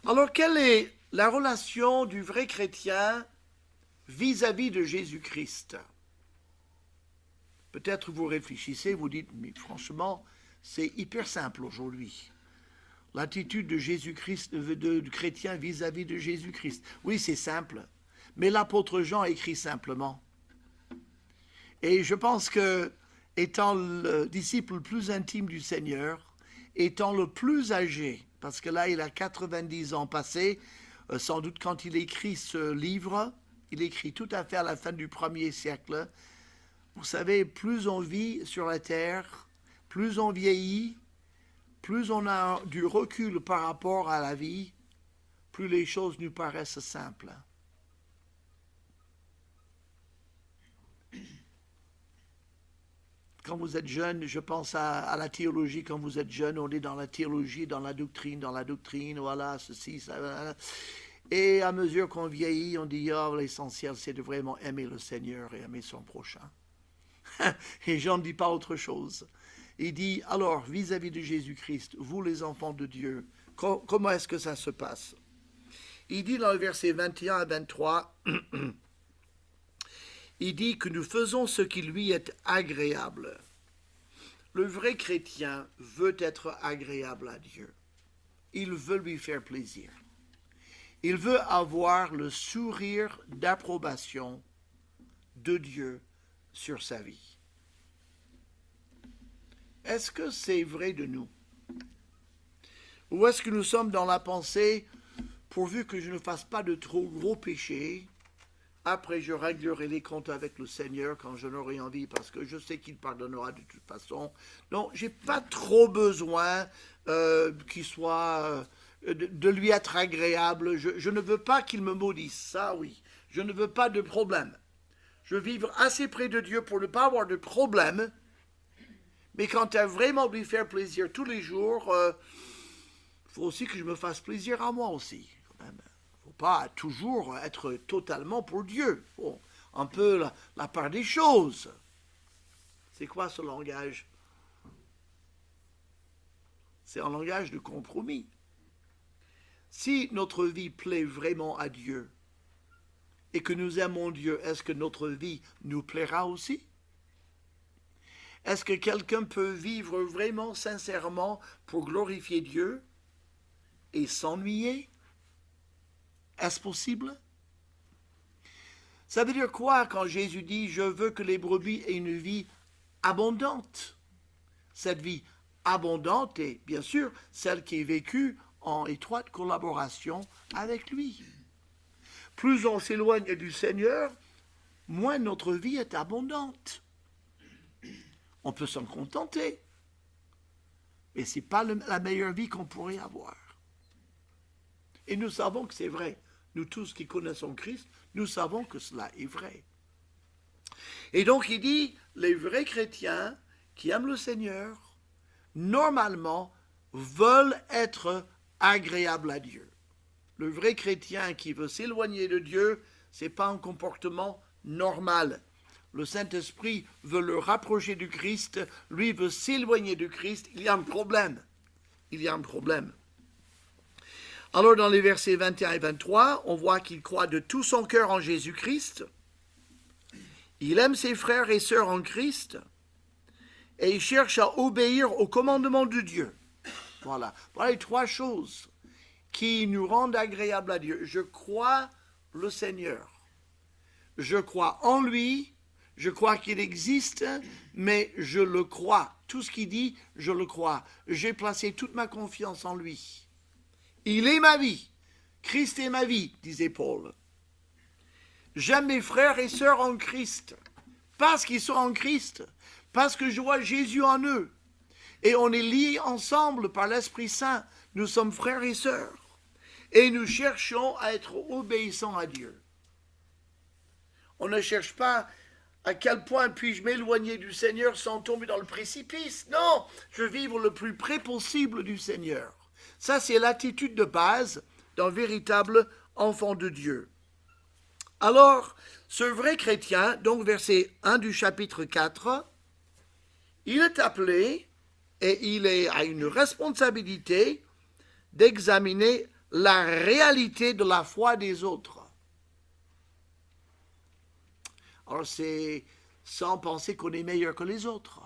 Alors, quelle est la relation du vrai chrétien vis-à-vis de Jésus-Christ? Peut-être vous réfléchissez, vous dites, mais franchement, c'est hyper simple aujourd'hui. L'attitude de Jésus-Christ, du chrétien vis-à-vis de Jésus-Christ. Oui, c'est simple, mais l'apôtre Jean écrit simplement. Et je pense que, étant le disciple le plus intime du Seigneur, étant le plus âgé, parce que là, il a 90 ans passés, sans doute quand il écrit ce livre, il écrit tout à fait à la fin du 1er siècle. Vous savez, plus on vit sur la terre, plus on vieillit, plus on a du recul par rapport à la vie, plus les choses nous paraissent simples. quand vous êtes jeune, je pense à la théologie, quand vous êtes jeune, on est dans la théologie, dans la doctrine, voilà, ceci, ça, voilà. Et à mesure qu'on vieillit, on dit, oh, l'essentiel, c'est de vraiment aimer le Seigneur et aimer son prochain. Et Jean ne dit pas autre chose. Il dit, alors, vis-à-vis de Jésus-Christ, vous les enfants de Dieu, comment est-ce que ça se passe? Il dit dans le verset 21 à 23, il dit que nous faisons ce qui lui est agréable. Le vrai chrétien veut être agréable à Dieu. Il veut lui faire plaisir. Il veut avoir le sourire d'approbation de Dieu sur sa vie. Est-ce que c'est vrai de nous? Ou est-ce que nous sommes dans la pensée, pourvu que je ne fasse pas de trop gros péchés, après je réglerai les comptes avec le Seigneur quand je n'aurai envie, parce que je sais qu'il pardonnera de toute façon. Non, j'ai pas trop besoin qu'il soit... de lui être agréable. Je ne veux pas qu'il me maudisse, ça oui. Je ne veux pas de problème. Je veux vivre assez près de Dieu pour ne pas avoir de problème. Mais quand tu as vraiment lui faire plaisir tous les jours, faut aussi que je me fasse plaisir à moi aussi. Quand même. Faut pas toujours être totalement pour Dieu. Bon, un peu la part des choses. C'est quoi ce langage? C'est un langage de compromis. Si notre vie plaît vraiment à Dieu et que nous aimons Dieu, est-ce que notre vie nous plaira aussi? Est-ce que quelqu'un peut vivre vraiment sincèrement pour glorifier Dieu et s'ennuyer? Est-ce possible? Ça veut dire quoi quand Jésus dit « Je veux que les brebis aient une vie abondante ». Cette vie abondante est bien sûr celle qui est vécue en étroite collaboration avec lui. Plus on s'éloigne du Seigneur, moins notre vie est abondante. On peut s'en contenter, mais ce n'est pas la meilleure vie qu'on pourrait avoir. Et nous savons que c'est vrai. Nous tous qui connaissons Christ, nous savons que cela est vrai. Et donc il dit, les vrais chrétiens qui aiment le Seigneur, normalement, veulent être agréable à Dieu. Le vrai chrétien qui veut s'éloigner de Dieu, ce n'est pas un comportement normal. Le Saint-Esprit veut le rapprocher du Christ, lui veut s'éloigner du Christ, il y a un problème. Il y a un problème. Alors dans les versets 21 et 23, on voit qu'il croit de tout son cœur en Jésus-Christ, il aime ses frères et sœurs en Christ, et il cherche à obéir au commandement de Dieu. Voilà les trois choses qui nous rendent agréables à Dieu. Je crois le Seigneur. Je crois en lui. Je crois qu'il existe, mais je le crois. Tout ce qu'il dit, je le crois. J'ai placé toute ma confiance en lui. Il est ma vie. Christ est ma vie, disait Paul. J'aime mes frères et sœurs en Christ, parce qu'ils sont en Christ, parce que je vois Jésus en eux. Et on est liés ensemble par l'Esprit Saint. Nous sommes frères et sœurs. Et nous cherchons à être obéissants à Dieu. On ne cherche pas à quel point puis-je m'éloigner du Seigneur sans tomber dans le précipice. Non, je veux vivre le plus près possible du Seigneur. Ça, c'est l'attitude de base d'un véritable enfant de Dieu. Alors, ce vrai chrétien, donc verset 1 du chapitre 4, il est appelé et il a une responsabilité d'examiner la réalité de la foi des autres. Alors c'est sans penser qu'on est meilleur que les autres.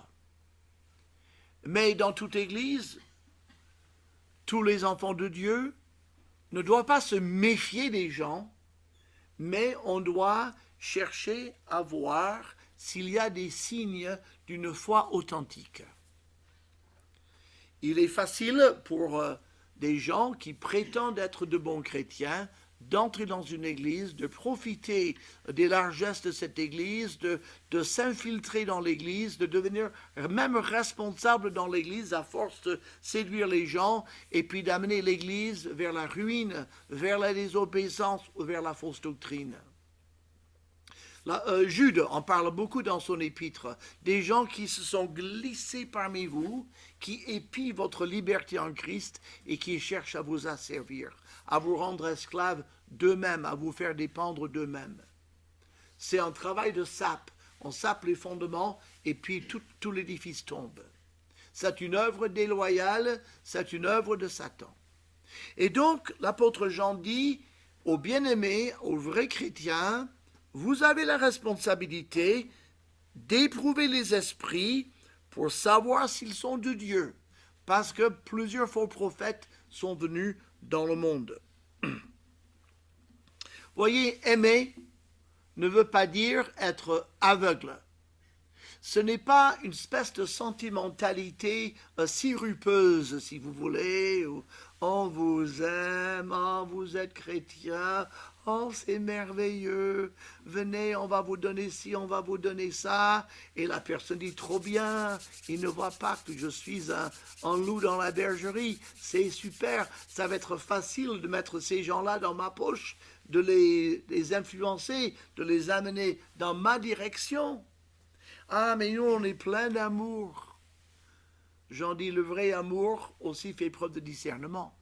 Mais dans toute Église, tous les enfants de Dieu ne doivent pas se méfier des gens, mais on doit chercher à voir s'il y a des signes d'une foi authentique. Il est facile pour des gens qui prétendent être de bons chrétiens d'entrer dans une église, de profiter des largesses de cette église, de s'infiltrer dans l'église, de devenir même responsable dans l'église à force de séduire les gens et puis d'amener l'église vers la ruine, vers la désobéissance ou vers la fausse doctrine. Jude en parle beaucoup dans son épître. Des gens qui se sont glissés parmi vous, qui épient votre liberté en Christ et qui cherchent à vous asservir, à vous rendre esclaves d'eux-mêmes, à vous faire dépendre d'eux-mêmes. C'est un travail de sape. On sape les fondements et puis tout l'édifice tombe. C'est une œuvre déloyale, c'est une œuvre de Satan. Et donc, l'apôtre Jean dit aux bien-aimés, aux vrais chrétiens, vous avez la responsabilité d'éprouver les esprits pour savoir s'ils sont de Dieu, parce que plusieurs faux prophètes sont venus dans le monde. Voyez, aimer ne veut pas dire être aveugle. Ce n'est pas une espèce de sentimentalité sirupeuse, si vous voulez, où on vous aime, oh, vous êtes chrétien, oh, c'est merveilleux, venez, on va vous donner ci, on va vous donner ça, et la personne dit trop bien, il ne voit pas que je suis un loup dans la bergerie, c'est super, ça va être facile de mettre ces gens-là dans ma poche, de les influencer, de les amener dans ma direction. Ah, mais nous, on est plein d'amour. J'en dis, le vrai amour aussi fait preuve de discernement.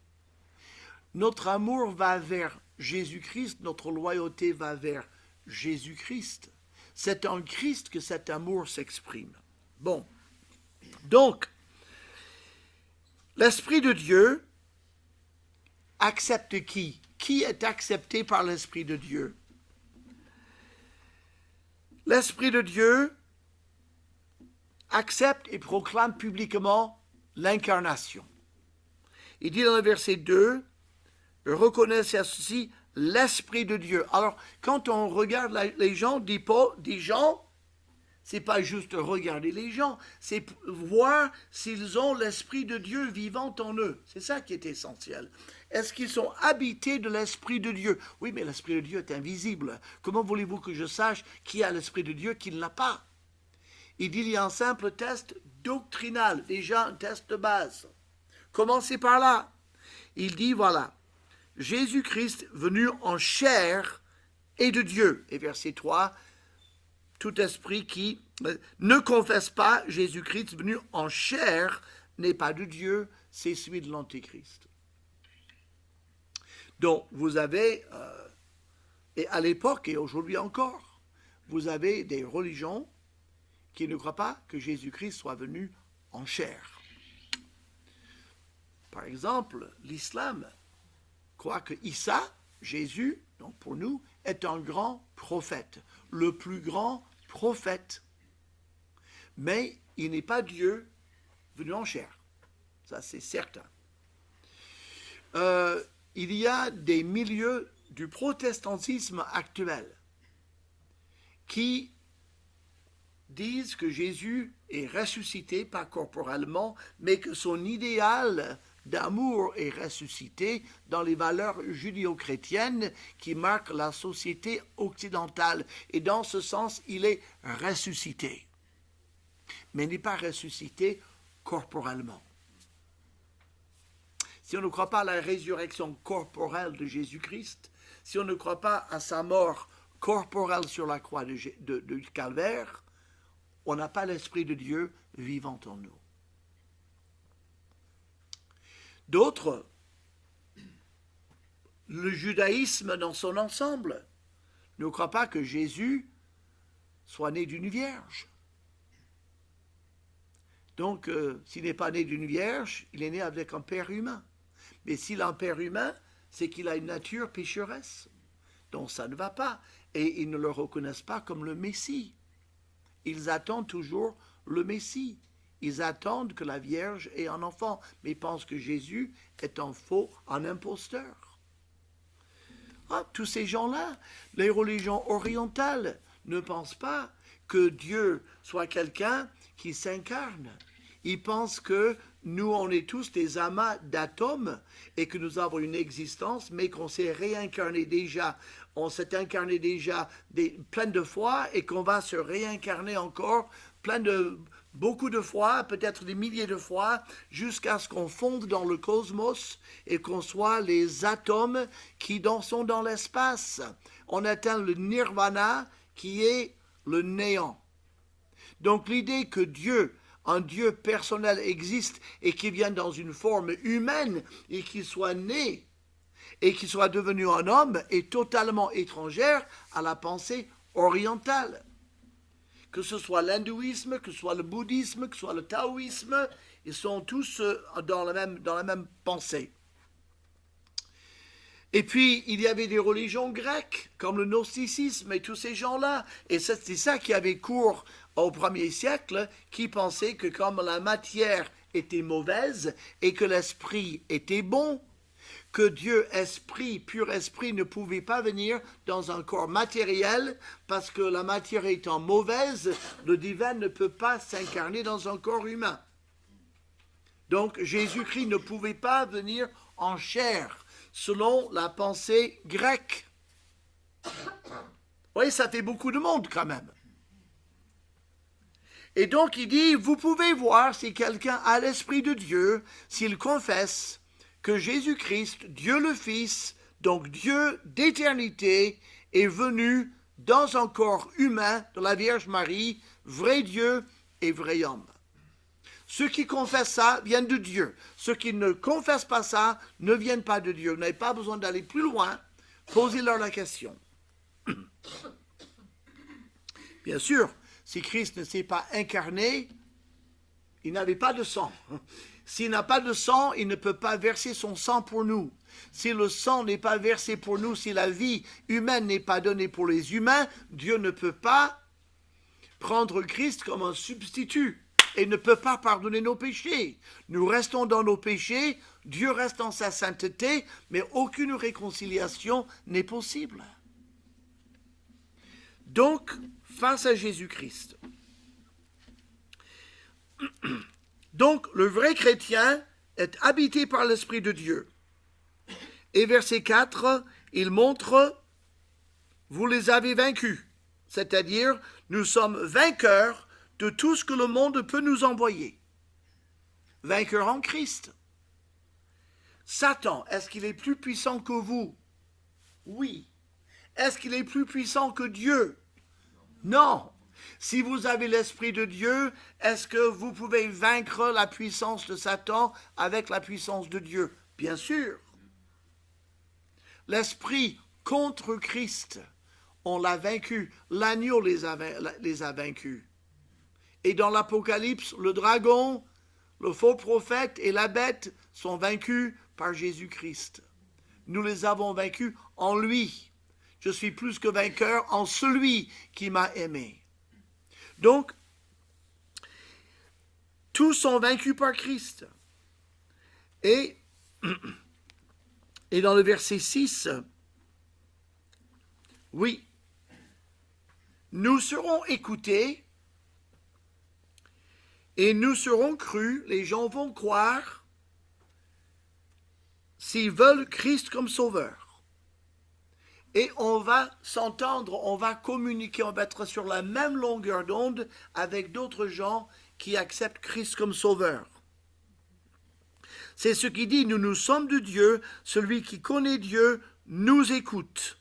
Notre amour va vers Jésus-Christ, notre loyauté va vers Jésus-Christ. C'est en Christ que cet amour s'exprime. Bon, donc, l'Esprit de Dieu accepte qui? Qui est accepté par l'Esprit de Dieu? L'Esprit de Dieu accepte et proclame publiquement l'incarnation. Il dit dans le verset 2, « Reconnaissez à ceci l'Esprit de Dieu ». Alors, quand on regarde les gens, dit Jean, c'est pas juste regarder les gens, c'est voir s'ils ont l'Esprit de Dieu vivant en eux. C'est ça qui est essentiel. Est-ce qu'ils sont habités de l'Esprit de Dieu? Oui, mais l'Esprit de Dieu est invisible. Comment voulez-vous que je sache qui a l'Esprit de Dieu, qui ne l'a pas? Il dit, il y a un simple test doctrinal, déjà un test de base. Commencez par là. Il dit, voilà, Jésus-Christ venu en chair est de Dieu. Et verset 3, tout esprit qui ne confesse pas Jésus-Christ venu en chair n'est pas de Dieu, c'est celui de l'Antéchrist. Donc, vous avez, et à l'époque et aujourd'hui encore, vous avez des religions qui ne croient pas que Jésus-Christ soit venu en chair. Par exemple, l'islam croit que Issa, Jésus, donc pour nous, est un grand prophète, le plus grand prophète. Mais il n'est pas Dieu venu en chair. Ça, c'est certain. Il y a des milieux du protestantisme actuel qui disent que Jésus est ressuscité, pas corporellement, mais que son idéal d'amour est ressuscité dans les valeurs judéo-chrétiennes qui marquent la société occidentale. Et dans ce sens, il est ressuscité. Mais il n'est pas ressuscité corporellement. Si on ne croit pas à la résurrection corporelle de Jésus-Christ, si on ne croit pas à sa mort corporelle sur la croix de Calvaire, on n'a pas l'Esprit de Dieu vivant en nous. D'autres, le judaïsme dans son ensemble, ne croit pas que Jésus soit né d'une vierge. Donc, s'il n'est pas né d'une vierge, il est né avec un père humain. Mais s'il a un père humain, c'est qu'il a une nature pécheresse. Donc ça ne va pas. Et ils ne le reconnaissent pas comme le Messie. Ils attendent toujours le Messie. Ils attendent que la Vierge ait un enfant, mais ils pensent que Jésus est un faux, un imposteur. Ah, tous ces gens-là, les religions orientales, ne pensent pas que Dieu soit quelqu'un qui s'incarne. Ils pensent que nous, on est tous des amas d'atomes et que nous avons une existence, mais qu'on s'est réincarné déjà. On s'est incarné déjà plein de fois et qu'on va se réincarner encore beaucoup de fois, peut-être des milliers de fois, jusqu'à ce qu'on fonde dans le cosmos et qu'on soit les atomes qui sont dans l'espace. On atteint le nirvana qui est le néant. Donc l'idée que Dieu, un Dieu personnel existe et qui vient dans une forme humaine et qui soit né et qui soit devenu un homme est totalement étrangère à la pensée orientale. Que ce soit l'hindouisme, que ce soit le bouddhisme, que ce soit le taoïsme, ils sont tous dans la même pensée. Et puis, il y avait des religions grecques, comme le gnosticisme et tous ces gens-là. Et c'est ça qui avait cours au 1er siècle, qui pensaient que comme la matière était mauvaise et que l'esprit était bon, que Dieu, esprit, pur esprit, ne pouvait pas venir dans un corps matériel, parce que la matière étant mauvaise, le divin ne peut pas s'incarner dans un corps humain. Donc Jésus-Christ ne pouvait pas venir en chair, selon la pensée grecque. Vous voyez, ça fait beaucoup de monde quand même. Et donc il dit, vous pouvez voir si quelqu'un a l'Esprit de Dieu, s'il confesse que Jésus-Christ, Dieu le Fils, donc Dieu d'éternité, est venu dans un corps humain de la Vierge Marie, vrai Dieu et vrai homme. Ceux qui confessent ça viennent de Dieu. Ceux qui ne confessent pas ça ne viennent pas de Dieu. Vous n'avez pas besoin d'aller plus loin. Posez-leur la question. Bien sûr, si Christ ne s'est pas incarné, il n'avait pas de sang. S'il n'a pas de sang, il ne peut pas verser son sang pour nous. Si le sang n'est pas versé pour nous, si la vie humaine n'est pas donnée pour les humains, Dieu ne peut pas prendre Christ comme un substitut et ne peut pas pardonner nos péchés. Nous restons dans nos péchés, Dieu reste dans sa sainteté, mais aucune réconciliation n'est possible. Donc, face à Jésus-Christ, donc, le vrai chrétien est habité par l'Esprit de Dieu. Et verset 4, il montre, vous les avez vaincus. C'est-à-dire, nous sommes vainqueurs de tout ce que le monde peut nous envoyer. Vainqueurs en Christ. Satan, est-ce qu'il est plus puissant que vous? Oui. Est-ce qu'il est plus puissant que Dieu? Non. Si vous avez l'Esprit de Dieu, est-ce que vous pouvez vaincre la puissance de Satan avec la puissance de Dieu? Bien sûr. L'Esprit contre Christ, on l'a vaincu. L'agneau les a vaincus. Et dans l'Apocalypse, le dragon, le faux prophète et la bête sont vaincus par Jésus-Christ. Nous les avons vaincus en lui. Je suis plus que vainqueur en celui qui m'a aimé. Donc, tous sont vaincus par Christ. Et dans le verset 6, oui, nous serons écoutés et nous serons crus, les gens vont croire, s'ils veulent Christ comme sauveur. Et on va s'entendre, on va communiquer, on va être sur la même longueur d'onde avec d'autres gens qui acceptent Christ comme sauveur. C'est ce qui dit, nous sommes de Dieu, celui qui connaît Dieu nous écoute.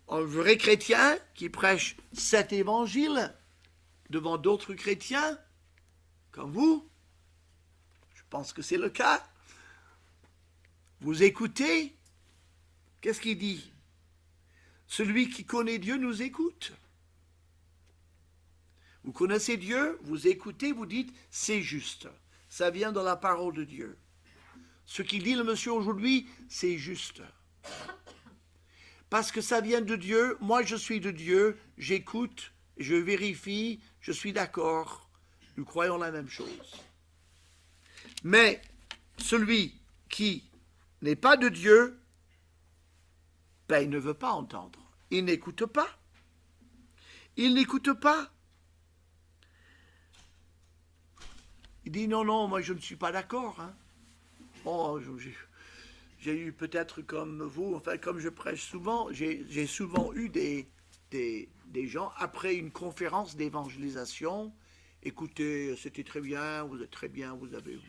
Un vrai chrétien qui prêche cet évangile devant d'autres chrétiens, comme vous, je pense que c'est le cas, vous écoutez. Qu'est-ce qu'il dit? Celui qui connaît Dieu nous écoute. Vous connaissez Dieu, vous écoutez, vous dites, c'est juste. Ça vient de la parole de Dieu. Ce qu'il dit le monsieur aujourd'hui, c'est juste. Parce que ça vient de Dieu, moi je suis de Dieu, j'écoute, je vérifie, je suis d'accord. Nous croyons la même chose. Mais celui qui n'est pas de Dieu, ben, il ne veut pas entendre. Il n'écoute pas. Il n'écoute pas. Il dit non, moi je ne suis pas d'accord. Hein. Oh, j'ai eu peut-être comme vous, enfin comme je prêche souvent, j'ai souvent eu des gens après une conférence d'évangélisation. Écoutez, c'était très bien, vous êtes très bien, vous avez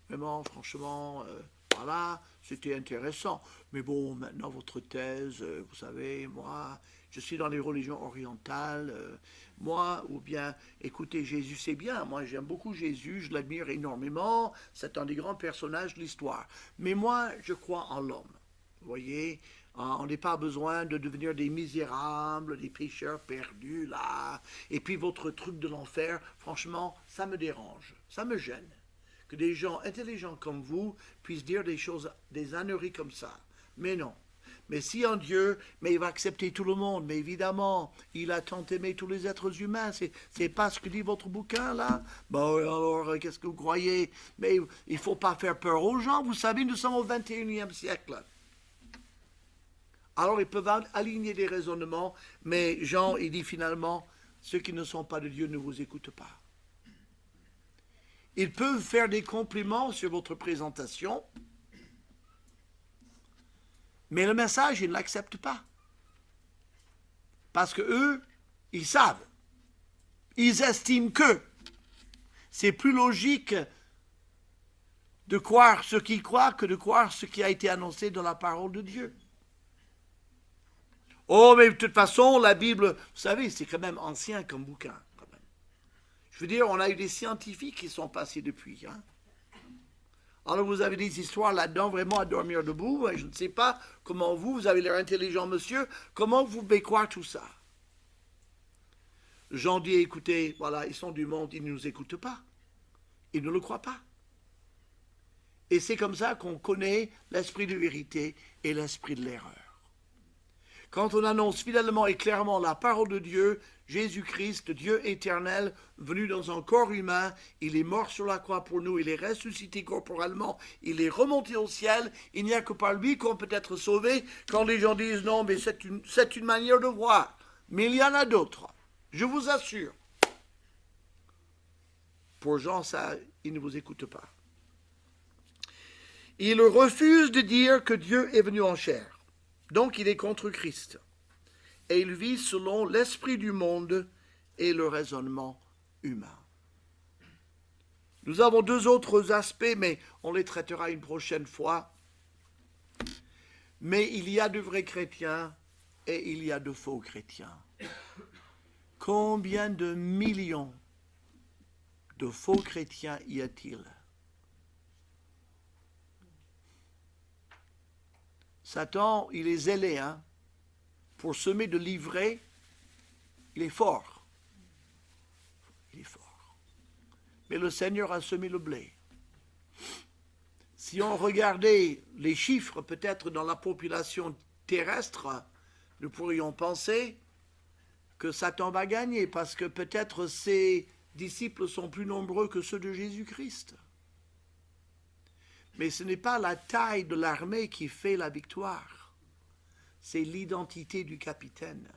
vraiment, franchement, voilà, c'était intéressant. Mais bon, maintenant, votre thèse, vous savez, moi, je suis dans les religions orientales, moi, ou bien, écoutez, Jésus, c'est bien, moi, j'aime beaucoup Jésus, je l'admire énormément, c'est un des grands personnages de l'histoire. Mais moi, je crois en l'homme, vous voyez, on n'a pas besoin de devenir des misérables, des pécheurs perdus, là. Et puis votre truc de l'enfer, franchement, ça me dérange, ça me gêne. Que des gens intelligents comme vous puissent dire des choses, des âneries comme ça. Mais non. Mais si un Dieu, mais il va accepter tout le monde, mais évidemment, il a tant aimé tous les êtres humains, c'est pas ce que dit votre bouquin, là? Bon, alors, qu'est-ce que vous croyez? Mais il ne faut pas faire peur aux gens, vous savez, nous sommes au 21e siècle. Alors, ils peuvent aligner des raisonnements, mais Jean, il dit finalement, ceux qui ne sont pas de Dieu ne vous écoutent pas. Ils peuvent faire des compliments sur votre présentation, mais le message, ils ne l'acceptent pas. Parce que eux, ils savent. Ils estiment que c'est plus logique de croire ce qu'ils croient que de croire ce qui a été annoncé dans la parole de Dieu. Oh, mais de toute façon, la Bible, vous savez, c'est quand même ancien comme bouquin. Quand même. Je veux dire, on a eu des scientifiques qui sont passés depuis. Hein. Alors vous avez des histoires là-dedans vraiment à dormir debout. Je ne sais pas comment vous avez l'air intelligent, monsieur, comment vous pouvez croire tout ça. Jean dit, écoutez, voilà, ils sont du monde, ils ne nous écoutent pas. Ils ne le croient pas. Et c'est comme ça qu'on connaît l'esprit de vérité et l'esprit de l'erreur. Quand on annonce fidèlement et clairement la parole de Dieu, Jésus-Christ, Dieu éternel, venu dans un corps humain, il est mort sur la croix pour nous, il est ressuscité corporellement, il est remonté au ciel, il n'y a que par lui qu'on peut être sauvé. Quand les gens disent non, mais c'est une manière de voir, mais il y en a d'autres, je vous assure. Pour Jean, ça, il ne vous écoute pas. Il refuse de dire que Dieu est venu en chair. Donc il est contre Christ. Et il vit selon l'esprit du monde et le raisonnement humain. Nous avons deux autres aspects, mais on les traitera une prochaine fois. Mais il y a de vrais chrétiens et il y a de faux chrétiens. Combien de millions de faux chrétiens y a-t-il? Satan, il est zélé, hein, pour semer de l'ivraie, il est fort. Il est fort. Mais le Seigneur a semé le blé. Si on regardait les chiffres, peut-être dans la population terrestre, nous pourrions penser que Satan va gagner, parce que peut-être ses disciples sont plus nombreux que ceux de Jésus-Christ. Mais ce n'est pas la taille de l'armée qui fait la victoire, c'est l'identité du capitaine.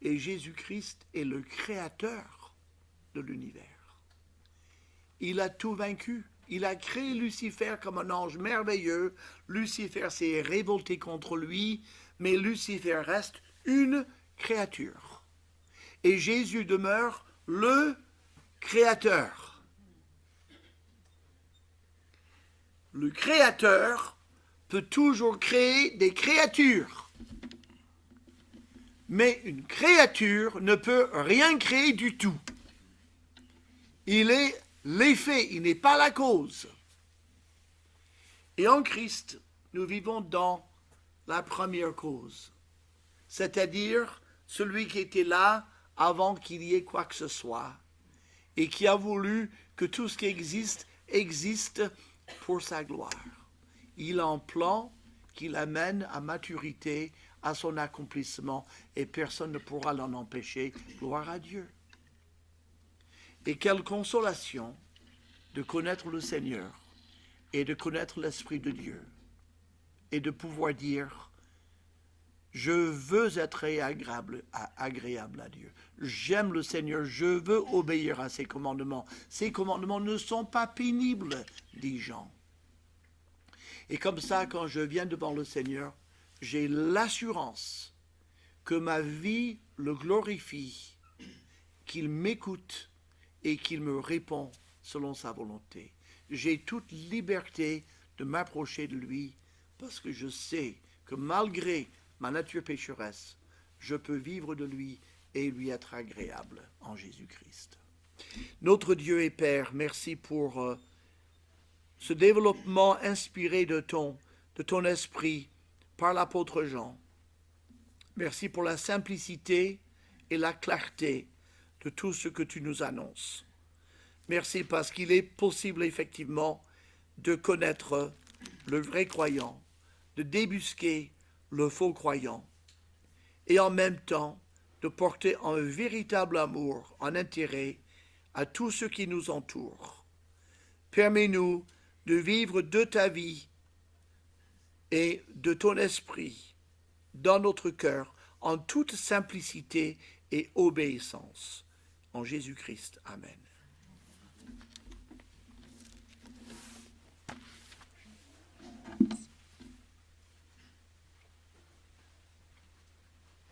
Et Jésus-Christ est le créateur de l'univers. Il a tout vaincu. Il a créé Lucifer comme un ange merveilleux. Lucifer s'est révolté contre lui, mais Lucifer reste une créature. Et Jésus demeure le créateur. Le créateur peut toujours créer des créatures. Mais une créature ne peut rien créer du tout. Il est l'effet, il n'est pas la cause. Et en Christ, nous vivons dans la première cause, c'est-à-dire celui qui était là avant qu'il y ait quoi que ce soit, et qui a voulu que tout ce qui existe pour sa gloire. Il a un plan qui l'amène à maturité, à son accomplissement, et personne ne pourra l'en empêcher. Gloire à Dieu. Et quelle consolation de connaître le Seigneur et de connaître l'Esprit de Dieu et de pouvoir dire « Je veux être agréable à Dieu. J'aime le Seigneur, je veux obéir à ses commandements. Ses commandements ne sont pas pénibles, dit Jean. » Et comme ça, quand je viens devant le Seigneur, j'ai l'assurance que ma vie le glorifie, qu'il m'écoute et qu'il me répond selon sa volonté. j'ai toute liberté de m'approcher de lui parce que je sais que malgré ma nature pécheresse, je peux vivre de lui et lui être agréable en Jésus-Christ. Notre Dieu et Père, merci pour ce développement inspiré de ton esprit par l'apôtre Jean. Merci pour la simplicité et la clarté de tout ce que tu nous annonces. Merci parce qu'il est possible effectivement de connaître le vrai croyant, de débusquer le faux croyant et en même temps de porter un véritable amour, un intérêt à tout ce qui nous entoure. Permets-nous de vivre de ta vie et de ton esprit dans notre cœur en toute simplicité et obéissance. En Jésus-Christ. Amen.